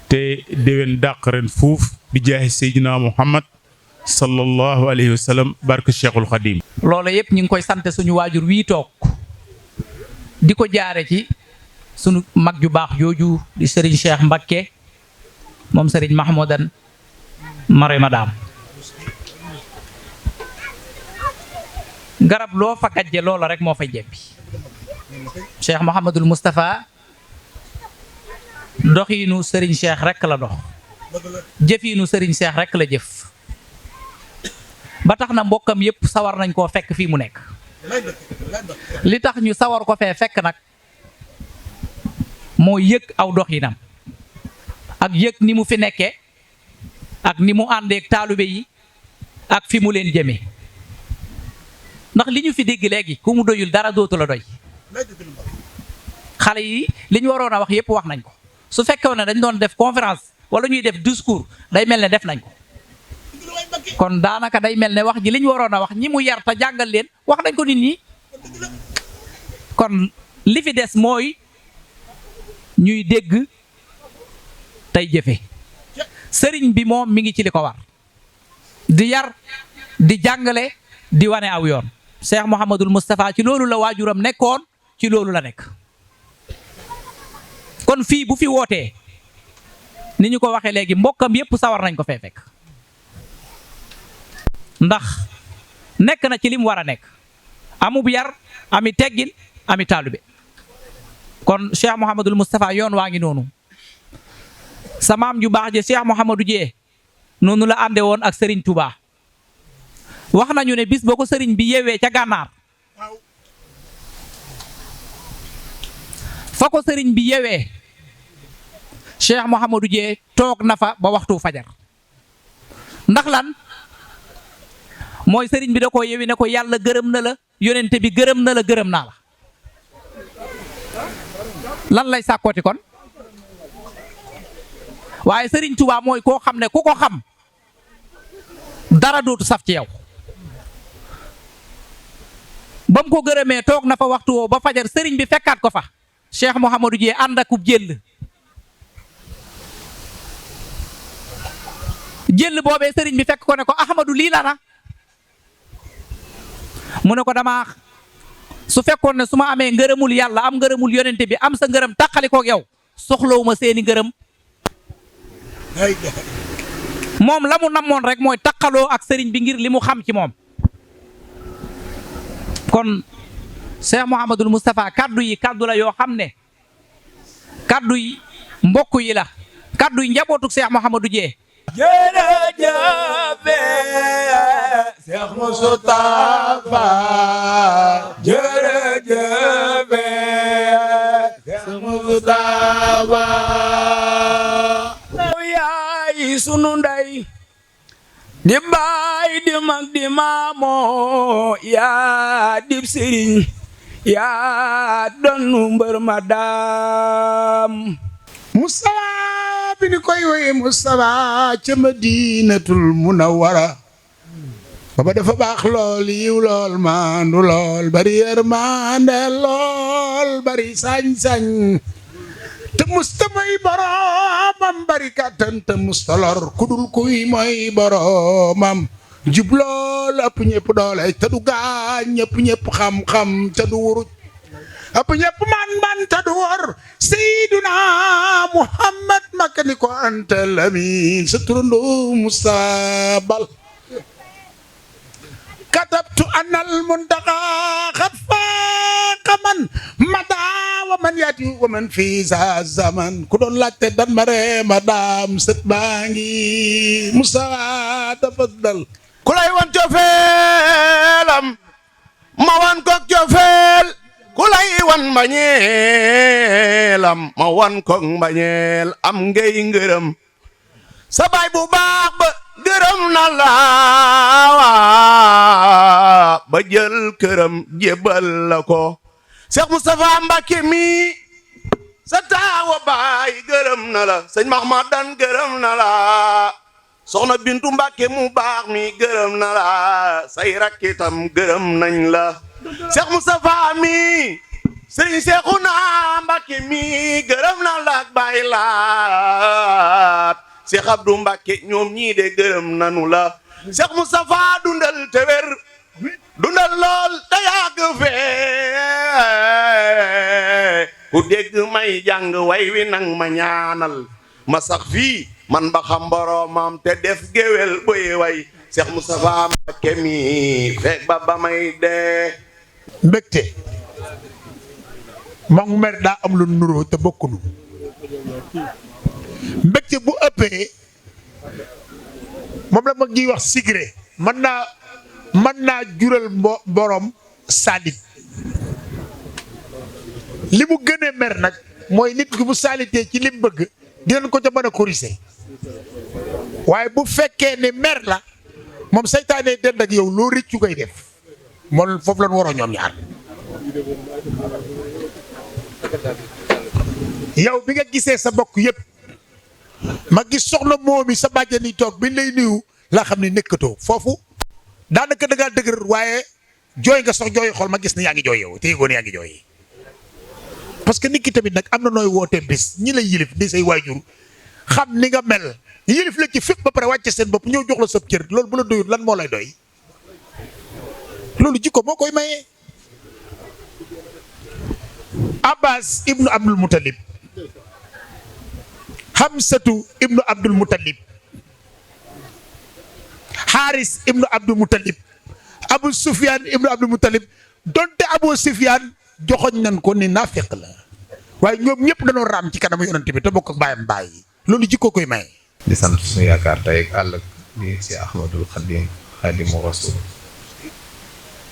te déwén dàq ren fuuf bi jaahi seydina muhammad sallallahu alayhi wa sallam barke cheikhul xadim loola yëpp ñu ngi koy sant suñu waajur wii toog di ko jaare ci suñu mag ju baax jooju di Serigne Cheikh Mbacké moom Serigne Mahmoudan Marema Daam garab loo fa gàjje loola rek moo fay jebbi Cheikh Mouhamadul Moustapha doxiinu Serigne Cheikh rek la dox jëfiinu Serigne Cheikh rek la jëf ba tax na mbokkam yépp sawar nañ koo fekk fii mu nekk li tax ñu sawar ko fee fekk nag moo yëg aw doxinam ak yëg ni mu fi nekkee ak ni mu àndeek taalibe yi ak fi mu leen jëmee ndax li ñu fi dégg léegi ku mu doyul dara dootu la doy xale yi li ñu waroon a wax yépp wax nañ ko su fekkoon ne dañ doon def conférence wala ñuy def discours day mel ne def nañ ko kon daanaka day mel ne wax ji li ñu waroon a wax ñi mu yar te jàngal leen wax nañ ko nit ñi kon li fi des mooy ñuy dégg tey jëfe sëriñ bi moom mi ngi ci li ko war di yar di jàngale di wane aw yoon Cheikh Mouhamadul Moustapha ci loolu la waajuram nekkoon ci loolu la nekk kon fii bu fi wootee ni ñu ko waxee léegi mbokkam yépp sawar nañ ko fee fekk ndax nekk na ci li mu war a nekk amub yar ami teggin ami taalube kon Cheikh Mouhamadul Moustapha yoon waa ngi noonu sa maam ju baax je Cheikh Mouhamadou Dieye noonu la ànde woon ak Serigne Touba wax nañu ne bis boo ko Serigne bi yeewee ca gànnaar fa ko Serigne bi yeewee Cheikh Mouhamadou Dieye toog na fa ba waxtu fajar ndax lan mooy Serigne bi da koo yewi ne ko yàlla gërëm na la yonente bi gërëm na la gërëm naa la lan lay sàkkooti kon waaye Serigne Touba mooy koo xam ne ku ko xam dara dootu saf ci yow ba mu ko gërëmee toog na fa waxtu woo ba fajar Serigne bi fekkaat ko fa Cheikh Mouhamadou Dieye ànd akub jël jël boobee sëriñ bi fekk ko ne ko Ahmadu lii la na mu ne ko dama su fekkoon ne su ma amee ngërëmul yàlla am ngërëmul yonente bi am sa ngërëm tàqalikook yow soxlawuma seeni ngërëm moom la mu namoon rek mooy taqaloo ak sëriñ bi ngir li mu xam ci moom. kon Cheikh Mouhamadul Moustapha kaddu yi kaddu la yoo xam ne kaddu yi mbokk yi la kaddu yi njabootuk Cheikh Mouhamadou Dieye. jërëjëf Cheikh Moustapha jërëjëf Cheikh Moustapha yaay sunu ndey di baay di mag di maamoo yaa dib sëriñ yaa donnu mbër ma daam Mustafa bi ni koy woye Mustafa ca Madinatul Munawwara baba dafa baax lool yiw lool maandu lool bari yërmande lool bari sañ-sañ te musta mooy boromam bari kàttan te musta lor kudul kuy mooy boromam jub lool ëpp ñëpp doole te du gaañ ñëpp xam-xam te du wuruj ëpp ñëpp man te du wor Seyduna Muhammad makani ko antal amin sa turando Musa bal katabtu anal muntaqa xat faaqa man mada wa man yaati wa man fi za zaman ku doon laajte dan mare madam sët baa ngi Musa tafaddal ku lay wan cofeelam ma wan ko cofeel ku lay wan mbañeelam ma wan ko mbañeel am ngay ngërëm sa baay bu baax ba gërëm na la ba jël këram jébal la ko Cheikh Moustapha Mbacké mi sa taawa baay gërëm na la sëñ Mahmadan gërëm na la soxna Bintu Mbacké mu baax mi gërëm na la say rakkitam gërëm nañ la Cheikh Moustapha mi Serigne Cheikhouna Mbacké mi gërëm na la ak Baay Laat Cheikh Abdou Mbacké ñoom ñii de gërëm nanu la Cheikh Moustapha dundal te wér dundal lool te yàgg fee ku dégg may jàng way wi nang ma ñaanal ma sax fii man ba xam boromam te def géwél boy way Cheikh Moustapha Mbacké mi fekk ba may dee mbégte ma ngu mer daa am lu nuroo te bokkunu mbégte bu ëppee moom la mag ñuy wax sigré mën naa jural borom salit li mu gënee mer nag mooy nit ki bu salitee ci lim bëgg dinañ ko ca mën a corriger waaye bu fekkee ne mer la moom saytaane dend ak yow loo rëccu koy def moom foofu lañ waroo ñoom ñaar yow bi nga gisee sa bokk yëpp ma gis soxna moomi sa bàjjan yi toog biñ lay nuyu laa xam ne nekkatoo foofu daanaka da ngaa dëgër waaye jooy nga sox jooy xool ma gis ne yaa ngi jooy yow te yëgoon yaa ngi jooy parce que nit ki tamit nag am na nooy wootee bis ñi lay yilif di say waajur xam ni nga mel yilif la ci fépp ba pare wàcce seen bopp ñëw jox la sab cër loolu bu la doyul lan moo lay doy loolu jikko moo koy mayee. Abbas ibnu Abdul Muttalib Hamsatu ibnu Abdul Muttalib Haris ibnu Abdul Muttalib Abu Sufyan ibnu Abdul Muttalib donte Abu Sufyan joxoñ nañ ko ni naafiq la waaye ñoom ñëpp dañoo raam ci kanamu yonent bi te bokk ak baayam baay loolu jikko koy maye. di sant suñu yaakaar tey ak àll di si Ahmadul Xadim Xadimu Rasul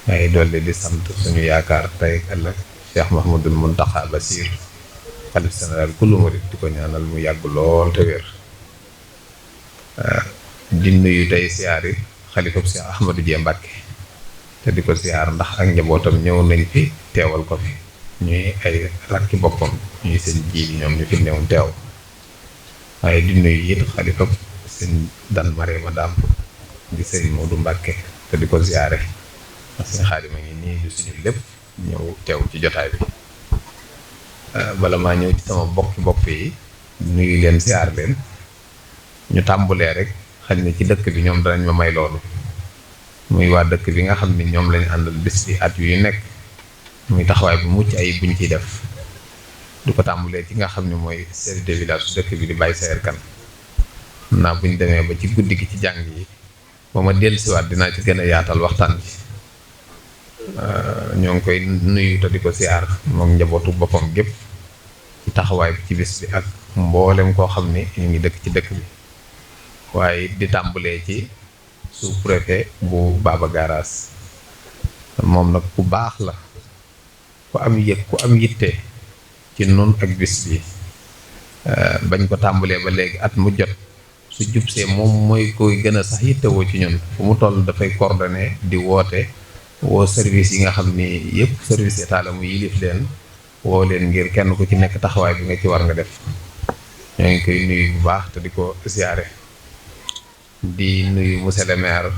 may dolli di sant suñu yaakaar tey ak àll Cheikh Mouhamadul Mountakha Bassir xalif général kullu murid di ko ñaanal mu yàgg lool te wér di nuyu tey siyaari xalifab Cheikh Ahmadou Dieye Mbacké te di ko siyaar ndax ak njabootam ñëw nañ fi teewal ko fi ñuy ay rakki boppam ñuy seen jiili ñoom ñu fi newoon teew waaye di nuyu it xalifab seen dan mare madame di sëriñ Modou Mbacké te di ko siyaare ndax seen xaadima ngi nii di suñu lépp ñëw teew ci jotaay bi bala maa ñëw ci sama bokki bopp yi nuyu leen siyaar leen ñu tàmbulee rek xañ na ci dëkk bi ñoom danañ ma may loolu muy waa dëkk bi nga xam ni ñoom lañu àndal bis bi at yu nekk muy taxawaay bu mucc ay buñ ciy def du ko tàmbulee ci nga xam ne mooy chef de village su dëkk bi di Baye Sayer Kane naa buñ demee ba ci guddi gi ci jàng yi ba ma dellusiwaat dinaa ci gën a yaatal waxtaan bi ñoo ngi koy nuyu te di ko siyaar moom njabootu boppam gépp ci taxawaay bi ci bis bi ak mboolem koo xam ne ñu ngi dëkk ci dëkk bi waaye di tàmbalee ci sous-préfet bu Baba Garaas moom nag ku baax la ku am yëg ku am yitte ci nun ak bis bi bañ ko tàmbalee ba léegi at mu jot su jubsee moom mooy koy gën a sax yittewoo ci ñun fu mu toll dafay coordonné di woote woo service yi nga xam ni yëpp service état la mu yilif leen woo leen ngir kenn ku ci nekk taxawaay bi nga ci war nga def ñoo ngi koy nuyu bu baax te di ko ziare di nuyu monsieur le maire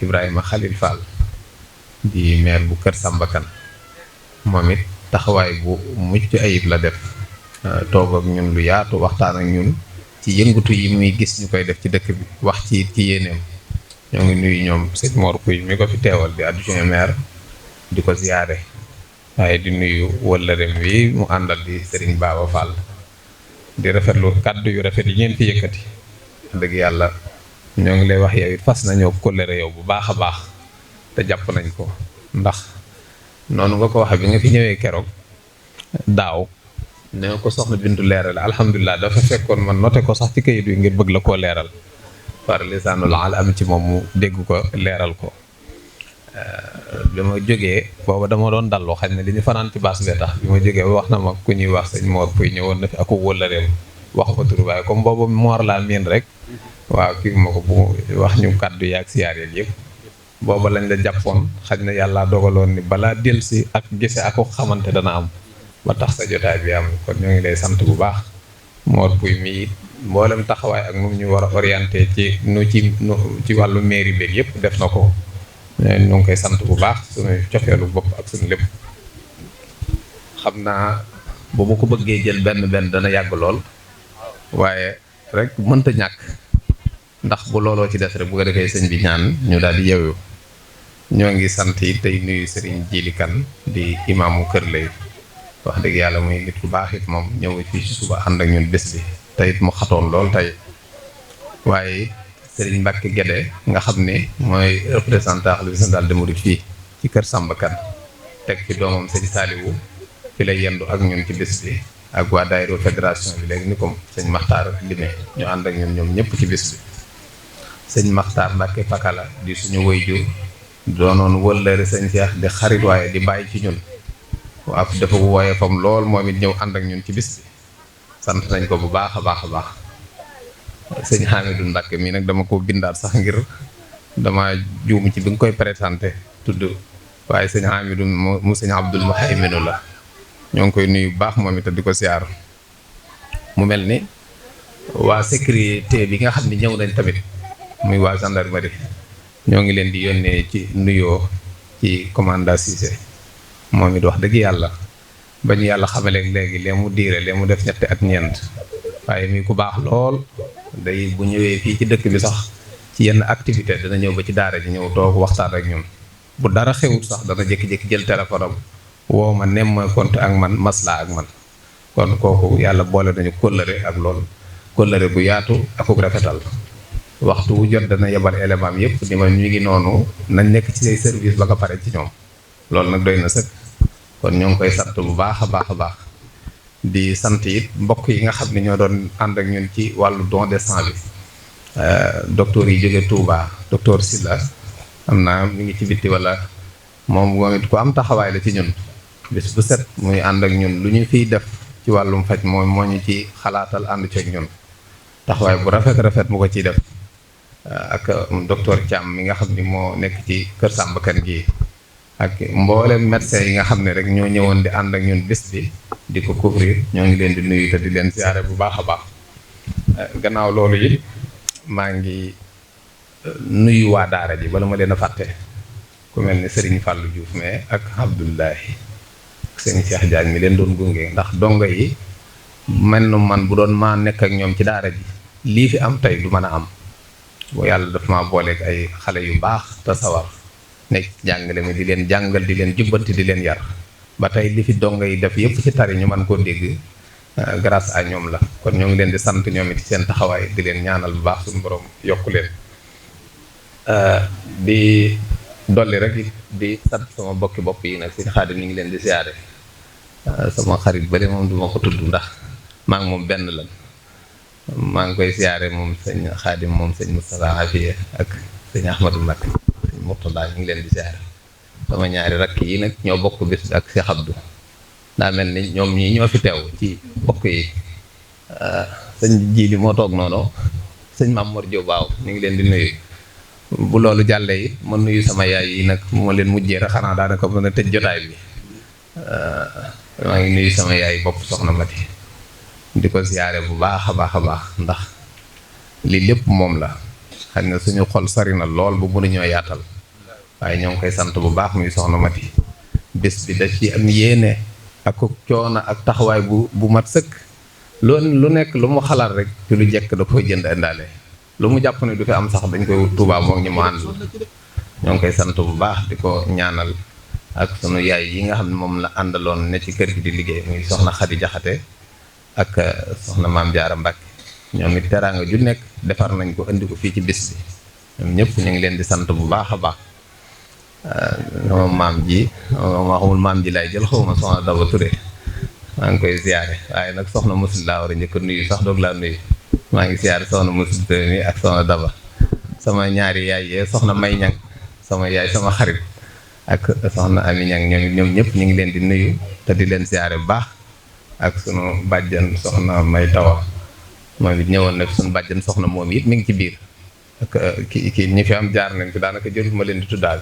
Ibrahima Khalil Fall di maire bu Kër Samba Kane moom it taxawaay bu mucc ayib la def toog ak ñun lu yaatu waxtaan ak ñun ci yëngatu yi muy gis ñu koy def ci dëkk bi wax ci yéeneem ñoo ngi nuyu ñoom sëñ Mor Pouy mi ko fi teewal di adjoint maire di ko ziare waaye di nuyu wëllëreem wi mu àndal di Serigne Baba Fall di rafetlu kàddu yu rafet yi ngeen fi yëkkati dëgg yàlla ñoo ngi lay wax yow it fas nañoo kóllëre yow bu baax a baax te jàpp nañ ko ndax noonu nga ko waxee bi nga fi ñëwee keroog daaw ne ko soxna Bintu leeral alhamdulilah dafa fekkoon man noté ko sax ci kayit wi ngir bëgg la koo leeral par lisaanul al am ci moom mu dégg ko leeral ko bi ma jógee booba dama doon dallu xañ ne li ñu fanaan ci baas bee tax bi ma jógee wax na ma ku ñuy wax sëñ Mor Pouy ñëwoon na fi ak wóllëreem wax ko turu waaye comme booba Mor laa miin rek waaw kii ma ko bu wax ñu kàddu yaag siyaar yeeg yëpp booba lañ la jàppoon xañ na yàlla dogaloon ni balaa dellusi ak gise ak ko xamante dana am ba tax sa jotaay bi am kon ñoo ngi lay sant bu baax Mor Pouy mi mboolem taxawaay ak nu ñu war a orienté ci ci wàllu mairie beeg yëpp def na ko ñu ngi koy sant bu baax suñu cofeelu bopp ak suñu lépp xam naa bu ma ko bëggee jël benn dana yàgg lool waaye rek mënta ñàkk ndax bu looloo ci des rek bu ko defee sëñ bi ñaan ñu daal di yeewu ñoo ngi sant yi tey nuyu Serigne Djili Kane di imaamu Kër Lay wax dëgg yàlla muy nit ku baax it moom ñëw fii ci suba ànd ak ñun bés bi te it mu xatoon lool tey waaye Serigne Mbacke Guédé nga xam ne mooy représentant xalifa général des mourides fii ci Kër Samba Kane teg ci doomam sëñ Saliou fi lay yendu ak ñun ci bés bi ak waa daayira fédération bi léegi ni comme sëñ Makhtar Limé ñu ànd ak ñun ñoom ñëpp ci bés bi sëñ Makhtar Mbacke Pakala di suñu waajur doonoon wëllëre sëñ Cheikh di xarit waaye di bàyyi ci ñun waaw dafa wooyee fam lool moom it ñëw ànd ak ñun ci bis bi sant nañ ko bu baax a baax a baax sëñ Hamidou Mbacke mii nag dama ko bindaat sax ngir dama juum ci bi nga koy présenté tudd waaye sëñ Hamidou mu sëñ Abdoul Mouhayminu la ñoo ngi koy nuyu bu baax moom it di ko siyaar mu mel ni waa sécurité bi nga xam ne ñëw nañ tamit muy waa gendarmerie ñoo ngi leen di yónnee ci nuyoo ci commandant Cissé moom it wax dëgg yàlla ba ñu yàlla xamaleeg léegi lee mu diire lee mu def ñetti at ñeent waaye muy ku baax lool day bu ñëwee fii ci dëkk bi sax ci yenn activité dana ñëw ba ci daara ji ñëw toog waxtaan ak ñun bu dara xewut sax dana jékki-jékki jël téléphone am woo ma nem ma compte ak man maslaa ak man kon kooku yàlla boole nañu kóllëre ak lool kóllëre bu yaatu akuk rafetal waxtu wu jot dana yebal élément am yëpp ni ma ñu ngi noonu nañ nekk ci say service ba nga pare ci ñoom loolu nag doy na sëkk kon ñoo ngi koy sant bu baax a baax a baax di sant it mbokk yi nga xam ne ñoo doon ànd ak ñun ci wàllu don de sang bi docteur yi jóge Touba docteur Silla am naa mi ngi ci bitti wala moom it ku am taxawaay la ci ñun bis bu set muy ànd ak ñun lu ñu fiy def ci wàllum faj moom moo ñu ci xalaatal ànd ceeg ñun taxawaay bu rafet mu ko ciy def ak docteur Thiam mi nga xam ni moo nekk ci Kër Samba Kane gi ak mboolem médecin yi nga xam ne rek ñoo ñëwoon di ànd ak ñun bés bi di ko couvrir ñoo ngi leen di nuyu te di leen siyaare bu baax a baax gannaaw loolu yi maa ngi nuyu waa daara ji bala ma leen a fàtte ku mel ni Serigne Fallou Diouf mais ak Abdoulahi sëñ Cheikh Diagne mi leen doon gunge ndax dongo yi mel na man bu doon maa nekk ak ñoom ci daara ji lii fi am tey du mën a am boo yàlla daf maa booleeg ay xale yu baax te sawar nekk jàngale mi di leen jàngal di leen jubbanti di leen yar ba tey li fi donga yi def yëpp ci tari ñu mën koo dégg grâce à ñoom la kon ñoo ngi leen di sant ñoom it seen taxawaay di leen ñaanal bu baax suñu borom yokku leen di dolli rek di sant sama bokki bopp yi nag sëñ Xaadim ñu ngi leen di siyaare sama xarit bële moom du ma ko tudd ndax maa ngi moom benn lan maa ngi koy siyaare moom sëñ Xaadim moom sëñ Moustapha Afiye ak sëñ Ahmadou Mbacké sëñ Mourtada ñu ngi leen di siyaare sama ñaari rakk yi nag ñoo bokk bés bi ak Cheikh Abdou daa mel ni ñoom ñii ñoo fi teew ci bokk yi sëñ Jili moo toog noonu sëñ Mamour Diop baaw ñu ngi leen di nuyu bu loolu jàllee yi ma nuyu sama yaay yi nag bu ma leen mujjee rek xanaa daanaka mën a tëj jotaay bi maa ngi nuyu sama yaay bopp soxna Mati di ko siyaare bu baax a baax a baax ndax lii lépp moom la xam ne suñu xol sori na lool bu mënuñoo yaatal waaye ñoo ngi koy sant bu baax muy soxna Mati bés bi da ci am yéene ak coono ak taxawaay bu mat sëkk loolu lu nekk lu mu xalaat rek ci lu jekk da koy jënd indaale lu mu jàpp ne du fi am sax dañ koy wut Tuubaa moom ñi mu ànd ñoo ngi koy sant bu baax di ko ñaanal ak sunu yaay yi nga xam ne moom la àndaloon ne ci kër gi di liggéey muy soxna Xadi Jaxate ak soxna Maam Jaara Mbàkke ñoom it teraanga ju nekk defar nañ ko indi ko fii ci bis bi ñoom ñëpp ñu ngi leen di sant bu baax a baax sama maam ji ma xamul maam ji lay jël xawma soxna Daba Touré maa ngi koy ziyaare waaye nag soxna Musul laa war a njëkk a nuyu sax doog laa nuyu maa ngi ziyaare soxna Musul Touré mi ak soxna Daba sama ñaari yaay yee soxna May Ñang sama yaay sama xarit ak soxna Ami Ñang ñoom ñëpp ñu ngi leen di nuyu te di leen ziyaare bu baax ak sunu bàjjan soxna May Tawa moom it ñëwoon na sunu bàjjan soxna moom it mi ngi ci biir ak kii ñi fi am jaar nañ ko daanaka jërul ma leen di tuddaal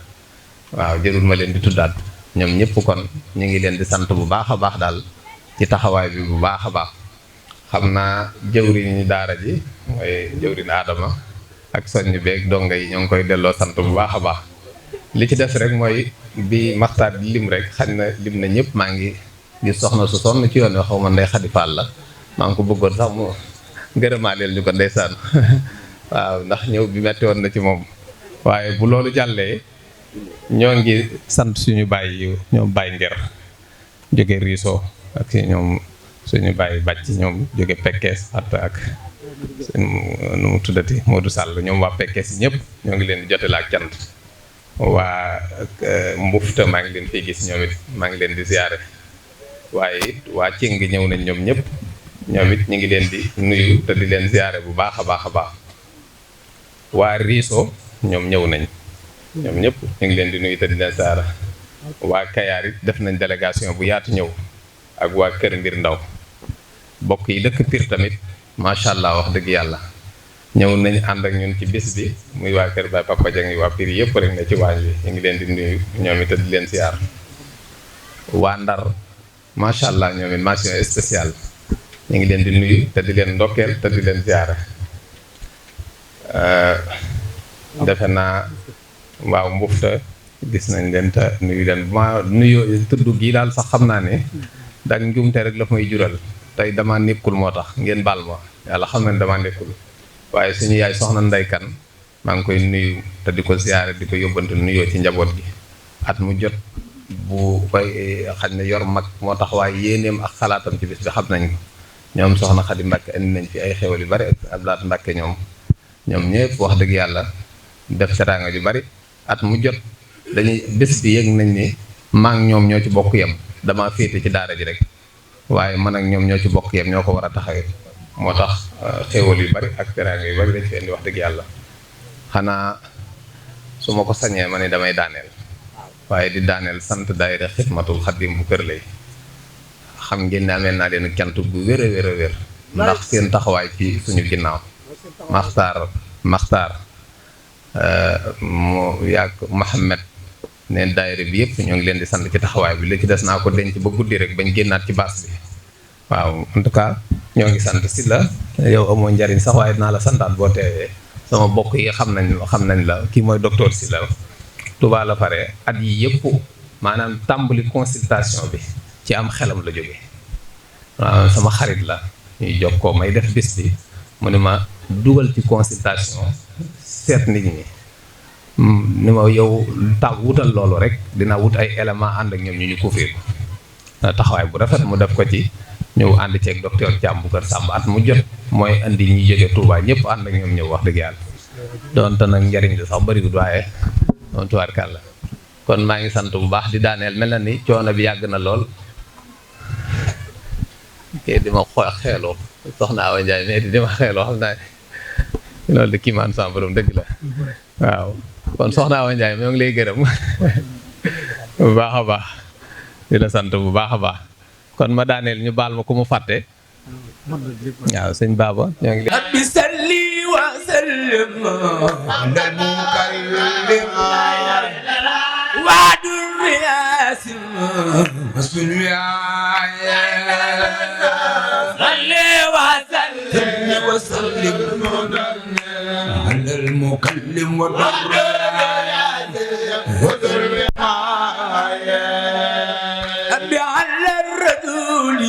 waaw jërul ma leen di tuddaat ñoom ñëpp kon ñu ngi leen di sant bu baax a baax daal ci taxawaay bi bu baax a baax xam naa jëwriñu daara ji mooy jëwriñ Adama ak soññ beeg donga yi ñoo ngi koy delloo sant bu baax a baax li ci des rek mooy bi maxtaar di lim rek xañ na lim na ñëpp maa ngi gis soxna su sonn ci yoon wi xaw ma Ndey Xadi Fall la maa ngi ko bëggoon sax mu gërëmaaleel ñu ko ndeysaan waaw ndax ñëw bi metti woon na ci moom waaye bu loolu jàllee ñoo ngi sant suñu bàyyi ñoom bàyyi nger jóge Riso ak ñoom suñu bàyyi bàcc ñoom jóge Pekkees at ak nu mu tuddati Modou Sall ñoom waa Pekkees yi ñëpp ñoo ngi leen di jote la ak cant waa Mbufta maa ngi leen fii gis ñoom it maa ngi leen di ziyaare waaye it waa Cing ñëw nañ ñoom ñëpp ñoom it ñu ngi leen di nuyu te di leen ziyaare bu baax a baax a baax waa Riso ñoom ñëw nañ ñoom ñëpp ñu ngi leen di nuyu te di leen saara waa Kayaar it def nañ délégation bu yaatu ñëw ak waa Kër Mbir Ndaw bokk yi dëkk Pire tamit macha allah wax dëgg yàlla ñëw nañ ànd ak ñun ci bis bi muy waa Kër Baay Papa Dieng yi waa Pire yëpp rek ne ci waañ bi ñu ngi leen di nuyu ñoom it te di leen siyaar waa Ndar macha allah ñoom it mention spéciale ñu ngi leen di nuyu te di leen ndokkeel te di leen siyaare defe naa waaw Mbufta gis nañ leen te nuyu leen ma nuyu tudd gii daal sax xam naa ne daal njuumte rek la may jural tey dama nekkul moo tax ngeen baal ma yàlla xam na ne dama nekkul waaye suñu yaay soxna Ndey Kan maa ngi koy nuyu te di ko ziyaare di ko yóbbante nuyoo ci njaboot gi at mu jot bu koy xañ ne yor mag moo tax waaye yéeneem ak xalaatam ci bis bi xam nañ ko ñoom soxna Xadi Mbàkke indi nañ fi ay xewal yu bari ak Ablaat Mbàkke ñoom ñëpp wax dëgg yàlla def teraanga yu bari at mu jot dañuy bés bi yëg nañ ni maa ngi ñoom ñoo ci bokk yem dama féete ci daara ji rek waaye man ak ñoom ñoo ci bokk yem ñoo ko war a taxawee moo tax xéewal yu bari ak teraanga yu bari dañ fi indi wax dëgg yàlla xanaa su ma ko sañee ma ne damay daaneel waaye di daaneel sant daayira Xidmatul Xadim bu Kër Lay xam ngeen ne amee naa leen cant bu wér a wér a wér ndax seen taxawaay ci suñu ginnaaw maxtaar mu yàgg Mohamed ne daayira bi yëpp ñoo ngi leen di sant ci taxawaay bi li ci des naa ko denc ba guddi rek bañ génnaat ci baas bi waaw en tout cas ñoo ngi sant si la yow amoo njariñ sax waaye dinaa la santaat boo teewee sama bokk yi xam nañ la kii mooy docteur si la Touba la pare at yi yëpp maanaam tàmbali consultation bi ci am xelam la jógee waaw sama xarit la ñuy jokkoo may def bis bi mu ne ma dugal ci consultation seet nit ñi ni ma yow wutal loolu rek dina wut ay éléments ànd ak ñoom ñu couvrir taxawaay bu rafet mu def ko ci ñëw ànd ceeg docteur Thiam bu Kër Samba at mu jot mooy andi ñi jóge Touba ñëpp ànd ak ñoom ñëw wax dëgg yàlla doonte nag njariñ la sax bëriwul waaye doon tubaarkàlla kon maa ngi sant bu baax di daaneel mel na ni coono bi yàgg na lool kii di ma xeeloo soxna Awa Ndiaye mais di ma xeeloo xam naa loolu de kii maan sama borom dëgg la waaw kon soxna Awa Ndiaye ñoo ngi lay gërëm bu baax a baax di la sant bu baax a baax kon ma daaneel ñu baal ma ku mu fàtte waaw sëñ Baba ñoo ngi lay bi salli wa sallim ala mukallim wa durriyasim masul wiaya salli wa sallim ala المكلم والريان أبي على الرجل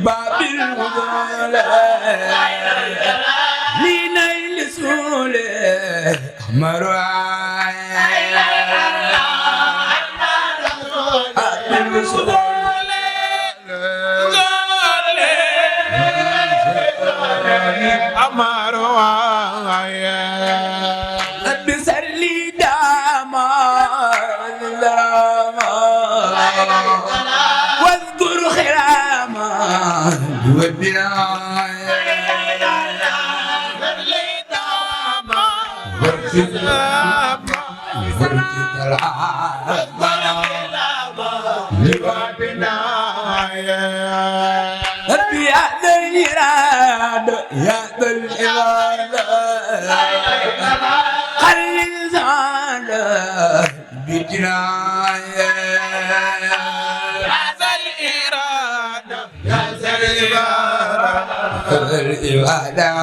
باب الغلا لنيل سوله مروعي واذكر خراما يا ذا الإرادة يا ذا الإرادة خلي الزمان بجناية يا ذا الإرادة يا ذا الإرادة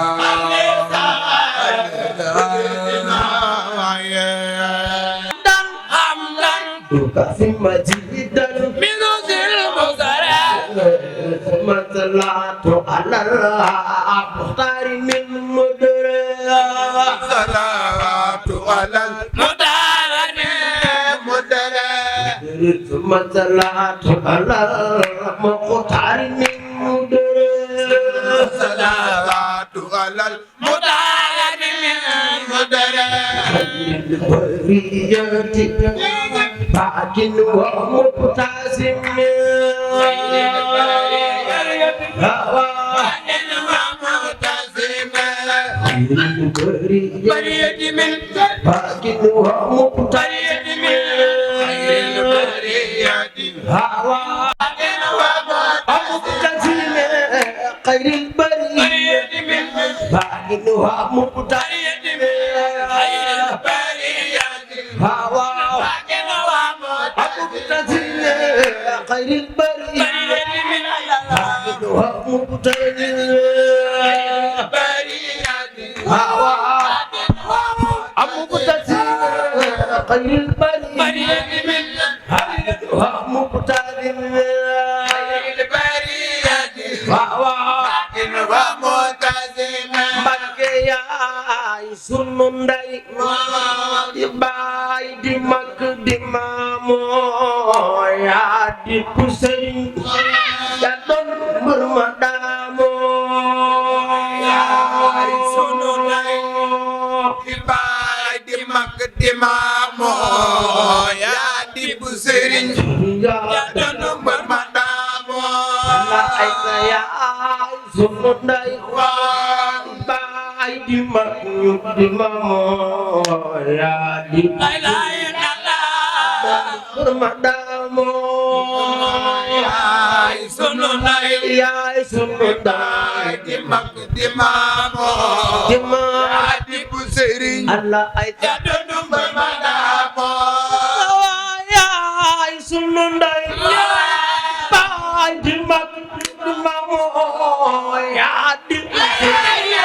تقسم جدا من ذل المزرع مثلات على المختار من مدرع صلوات على المختار مثلات على المختار من مدرع صلوات على المختار من مدرع لكن ومبتسم بريد من لكن ومبتسم هوا ومبتسم خير البريد من لكن ومبتسم هوا خير البرية وهو مبتدئ هوا مبتدئ خير البرية وهو مبتدئ وهو مبتدئ بكيا سنون داي باي دي مك دي مامو يا di pusing ya don bermadamu ya sunulai di mak di mamo ya di pusing ya don bermadamu Allah saya sunulai di mak di mamo ya di bermadamu ya sununai di mak di mamo di pusing Allah aja duduk bermadamu ya sununai di mak di mamo ya di pusing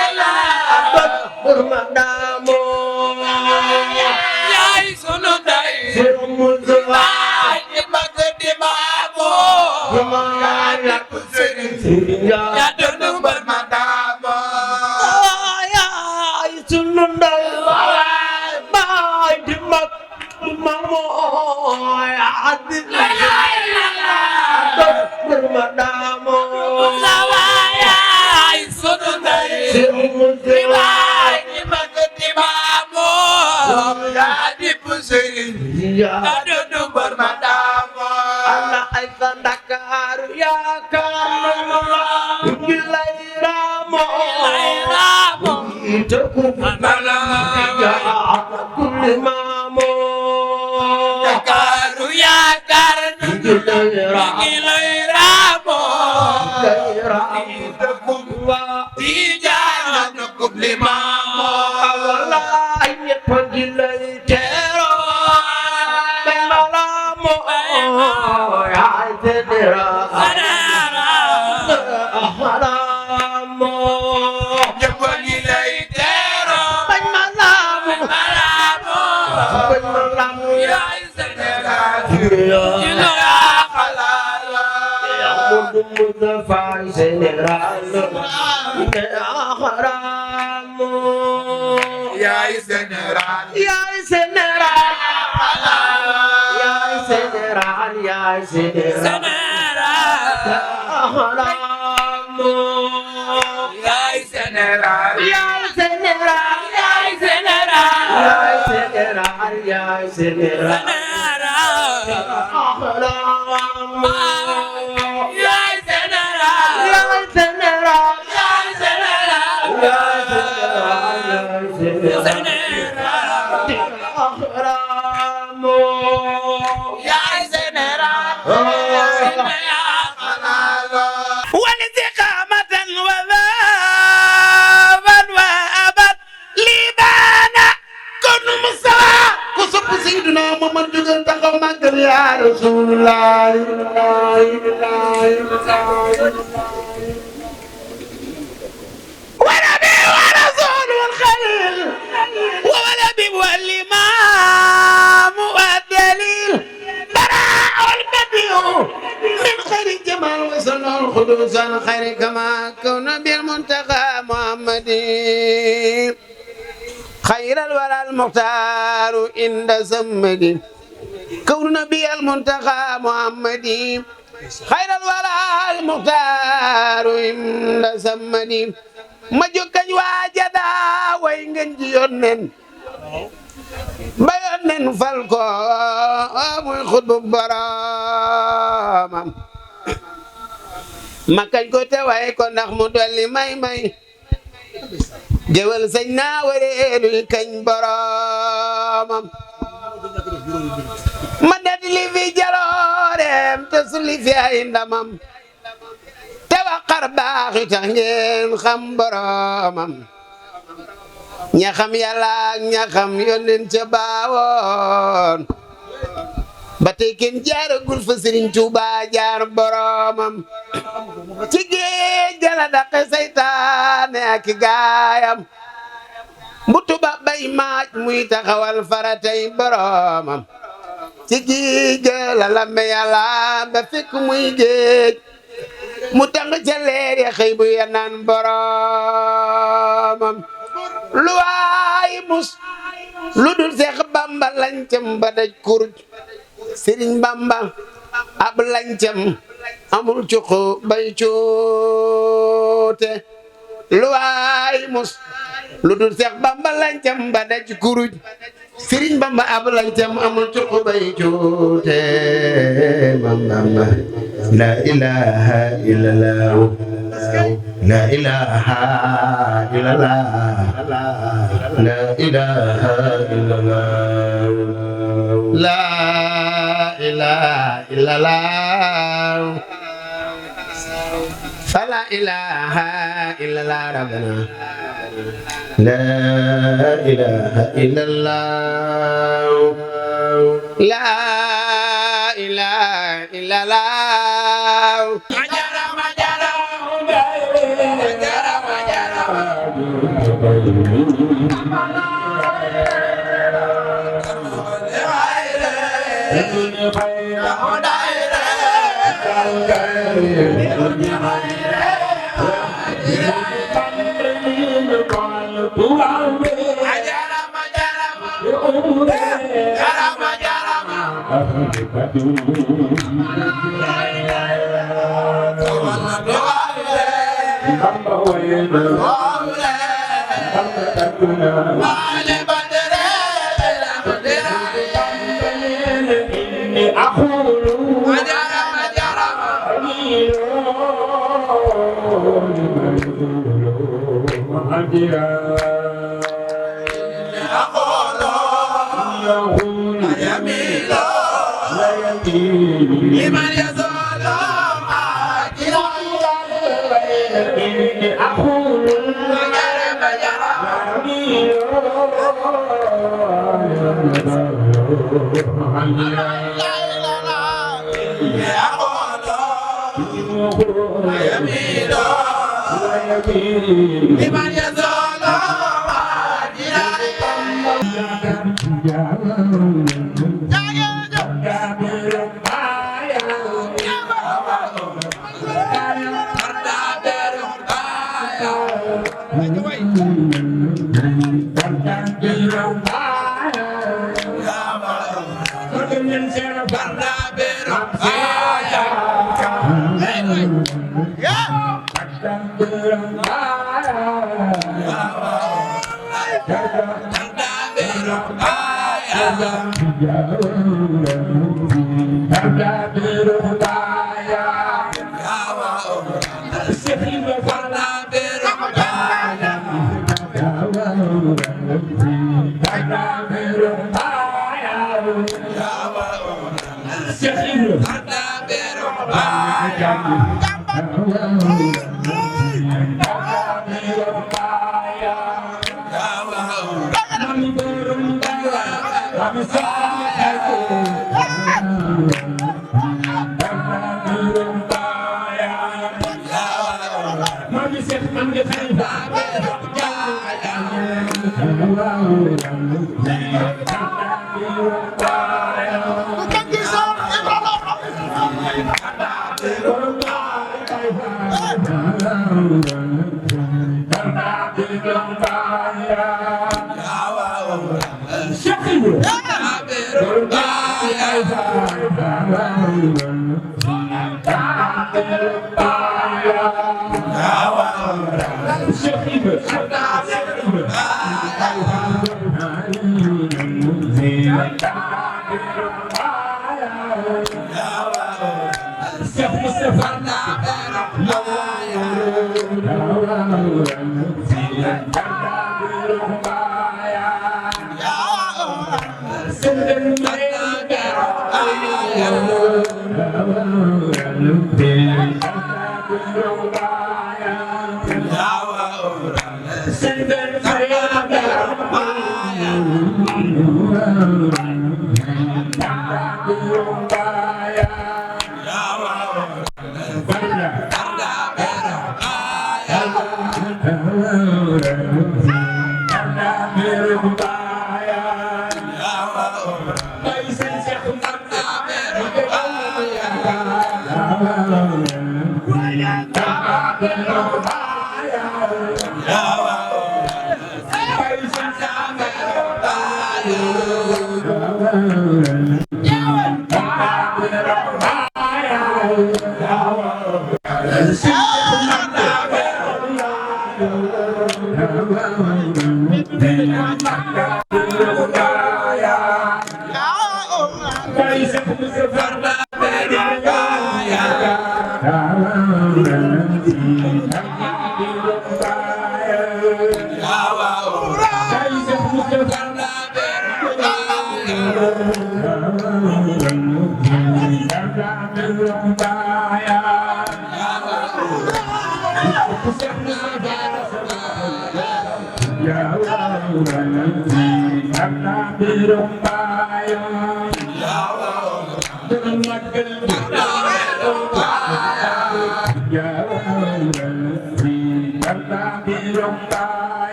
bermadamu ya sununai ya duduk bermadamu ya baay di mag mooy adil ma daamo sawaay sunu day di baay di mag di maamo yaa di pusiri yaa du bar ma daamo ana ay sa Ndakaaru yaakaar na la ngi lay raamo te ku bala yaa kulli maamo Ndakaaru yaakaar na ngi lay raamo te ku di jaay na kulli maamo wallaay ñëpp ngi lay teero malaamo yaay tenera haramo ñëpp ngi lay teero bañ malaamo bañ malaamo yaay Sénégal Mustafa Général haramo yaay Sénégal yaay Général yaay Général yaay Général haramo yaay Sénégal yaay Général yaay Sénégal yaay Général yaay Général haramo yaay Sénégal yaay Général yaay Sénégal haramo yaay Sénégal والاستقامة وذابا وأبد لبانا كن مستوى كسب سيدنا محمد جل تقمك يا رسول الله ونبي ورسول والخليل ونبي والإمام والدليل براء البديع من خير الجمال وصلى الخدوس عن خير كما كون بالمنتقى محمد خير الورى المختار عند سمد كون نبي المنتقى محمد خير الورى المختار عند سمد ما جوكاñ waajada way ngeen ji yonnen bayoon nen fal ko muy xutbu boroomam ma kañ ko te way ko ndax mu dolli may géwël sañ naa wareelu kañ boroomam ma det li fi jaloorem te su li fi ay ndamam te waqar baaxi tax ngeen xam boroomam ña xam yàlla ak ña xam yónneen ca baawoon ba tey kenn jaaragul fa Sëriñ Tuuba jaar boroomam ci géej gala daqe saytaane ak gaayam bu tuba bay maaj muy taxawal faratay boroomam ci géej gala lambe yàlla ba fekk muy géej mu tàng ca leer ya xëy bu yanaan boroomam lu waay mus lu dul Seex Bamba lancam ba daj kuruj Sëriñ Bamba ab lancam amul cuqu bay cuute lu waay mus lu dul Seex Bamba lancam ba daj kuruj Sëriñ Bamba ab lancam amul cuqu bay cuute Bamba la ilaha illallah la ilaha illallah la ilaha illallah la ilaha illallah fala ilaha illallah rabbana la ilaha illallah la ilaha illallah Ajara لمن يزال أقول جرب لمن يزال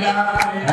Bye.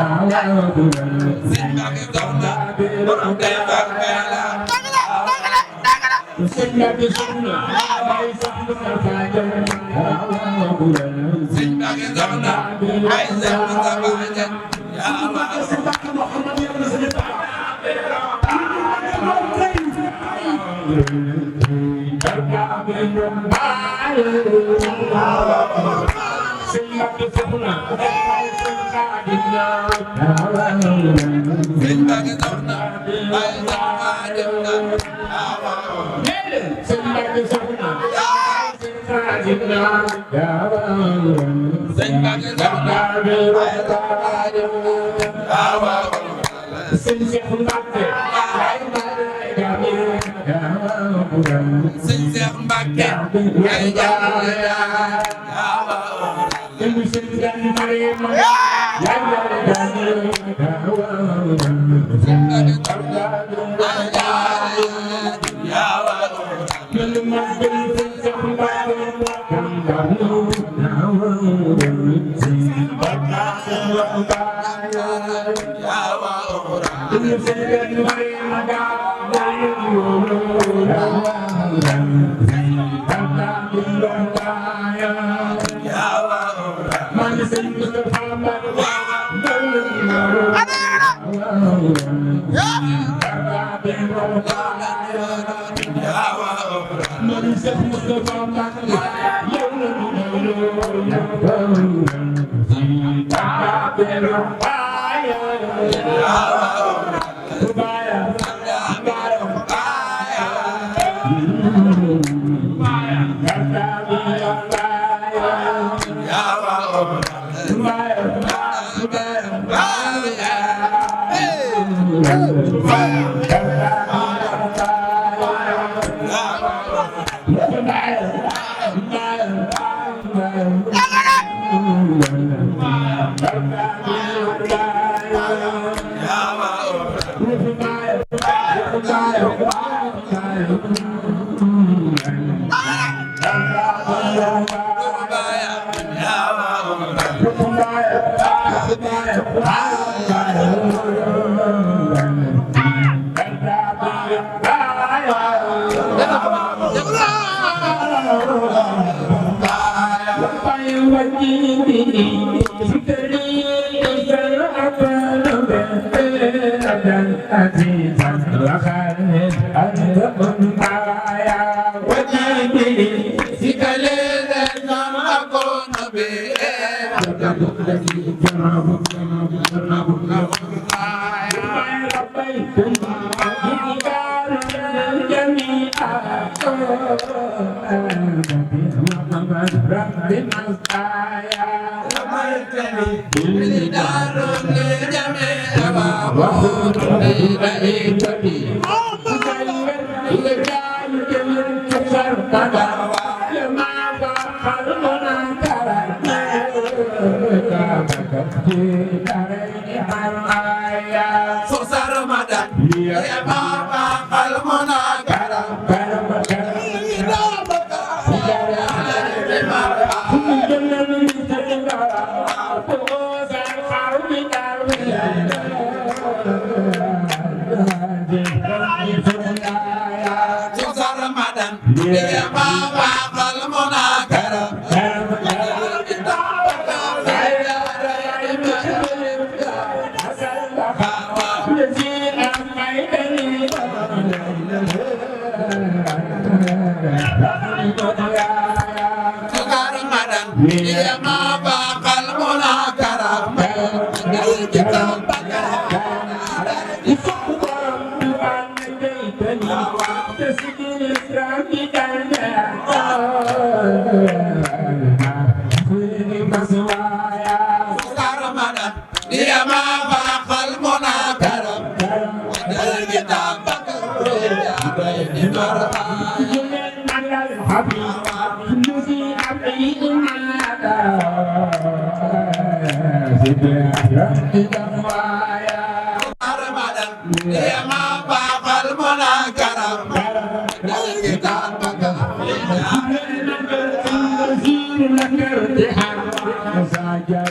Saja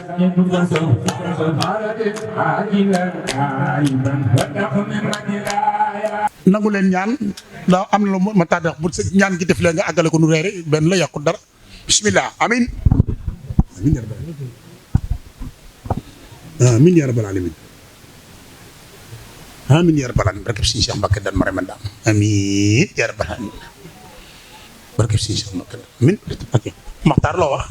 nangu leen ñaan daa am na lu ma tàddax bu ñaan gi def leen nga àggale ko nu reere benn la yàqut dara bismillah amin amin ya rabbal alamin amin ya rabbal alamin barkeb Sëriñ Cheikh Mbacké dan ma remen daam amin ya rabbal alamin barkeb Sëriñ Cheikh Mbacké amin ok Maxtaar loo wax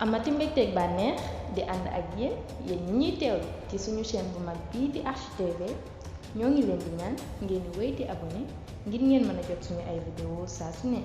amati mbégteeg bànneex di ànd ak yéen ñi ñuy teewlu ci suñu chaîne bu mag bii di ArchiTV ñoo ngi leen di ñaan ngeen di wéy di abonné ngir ngeen mën a jot suñu ay vidéo saa su ne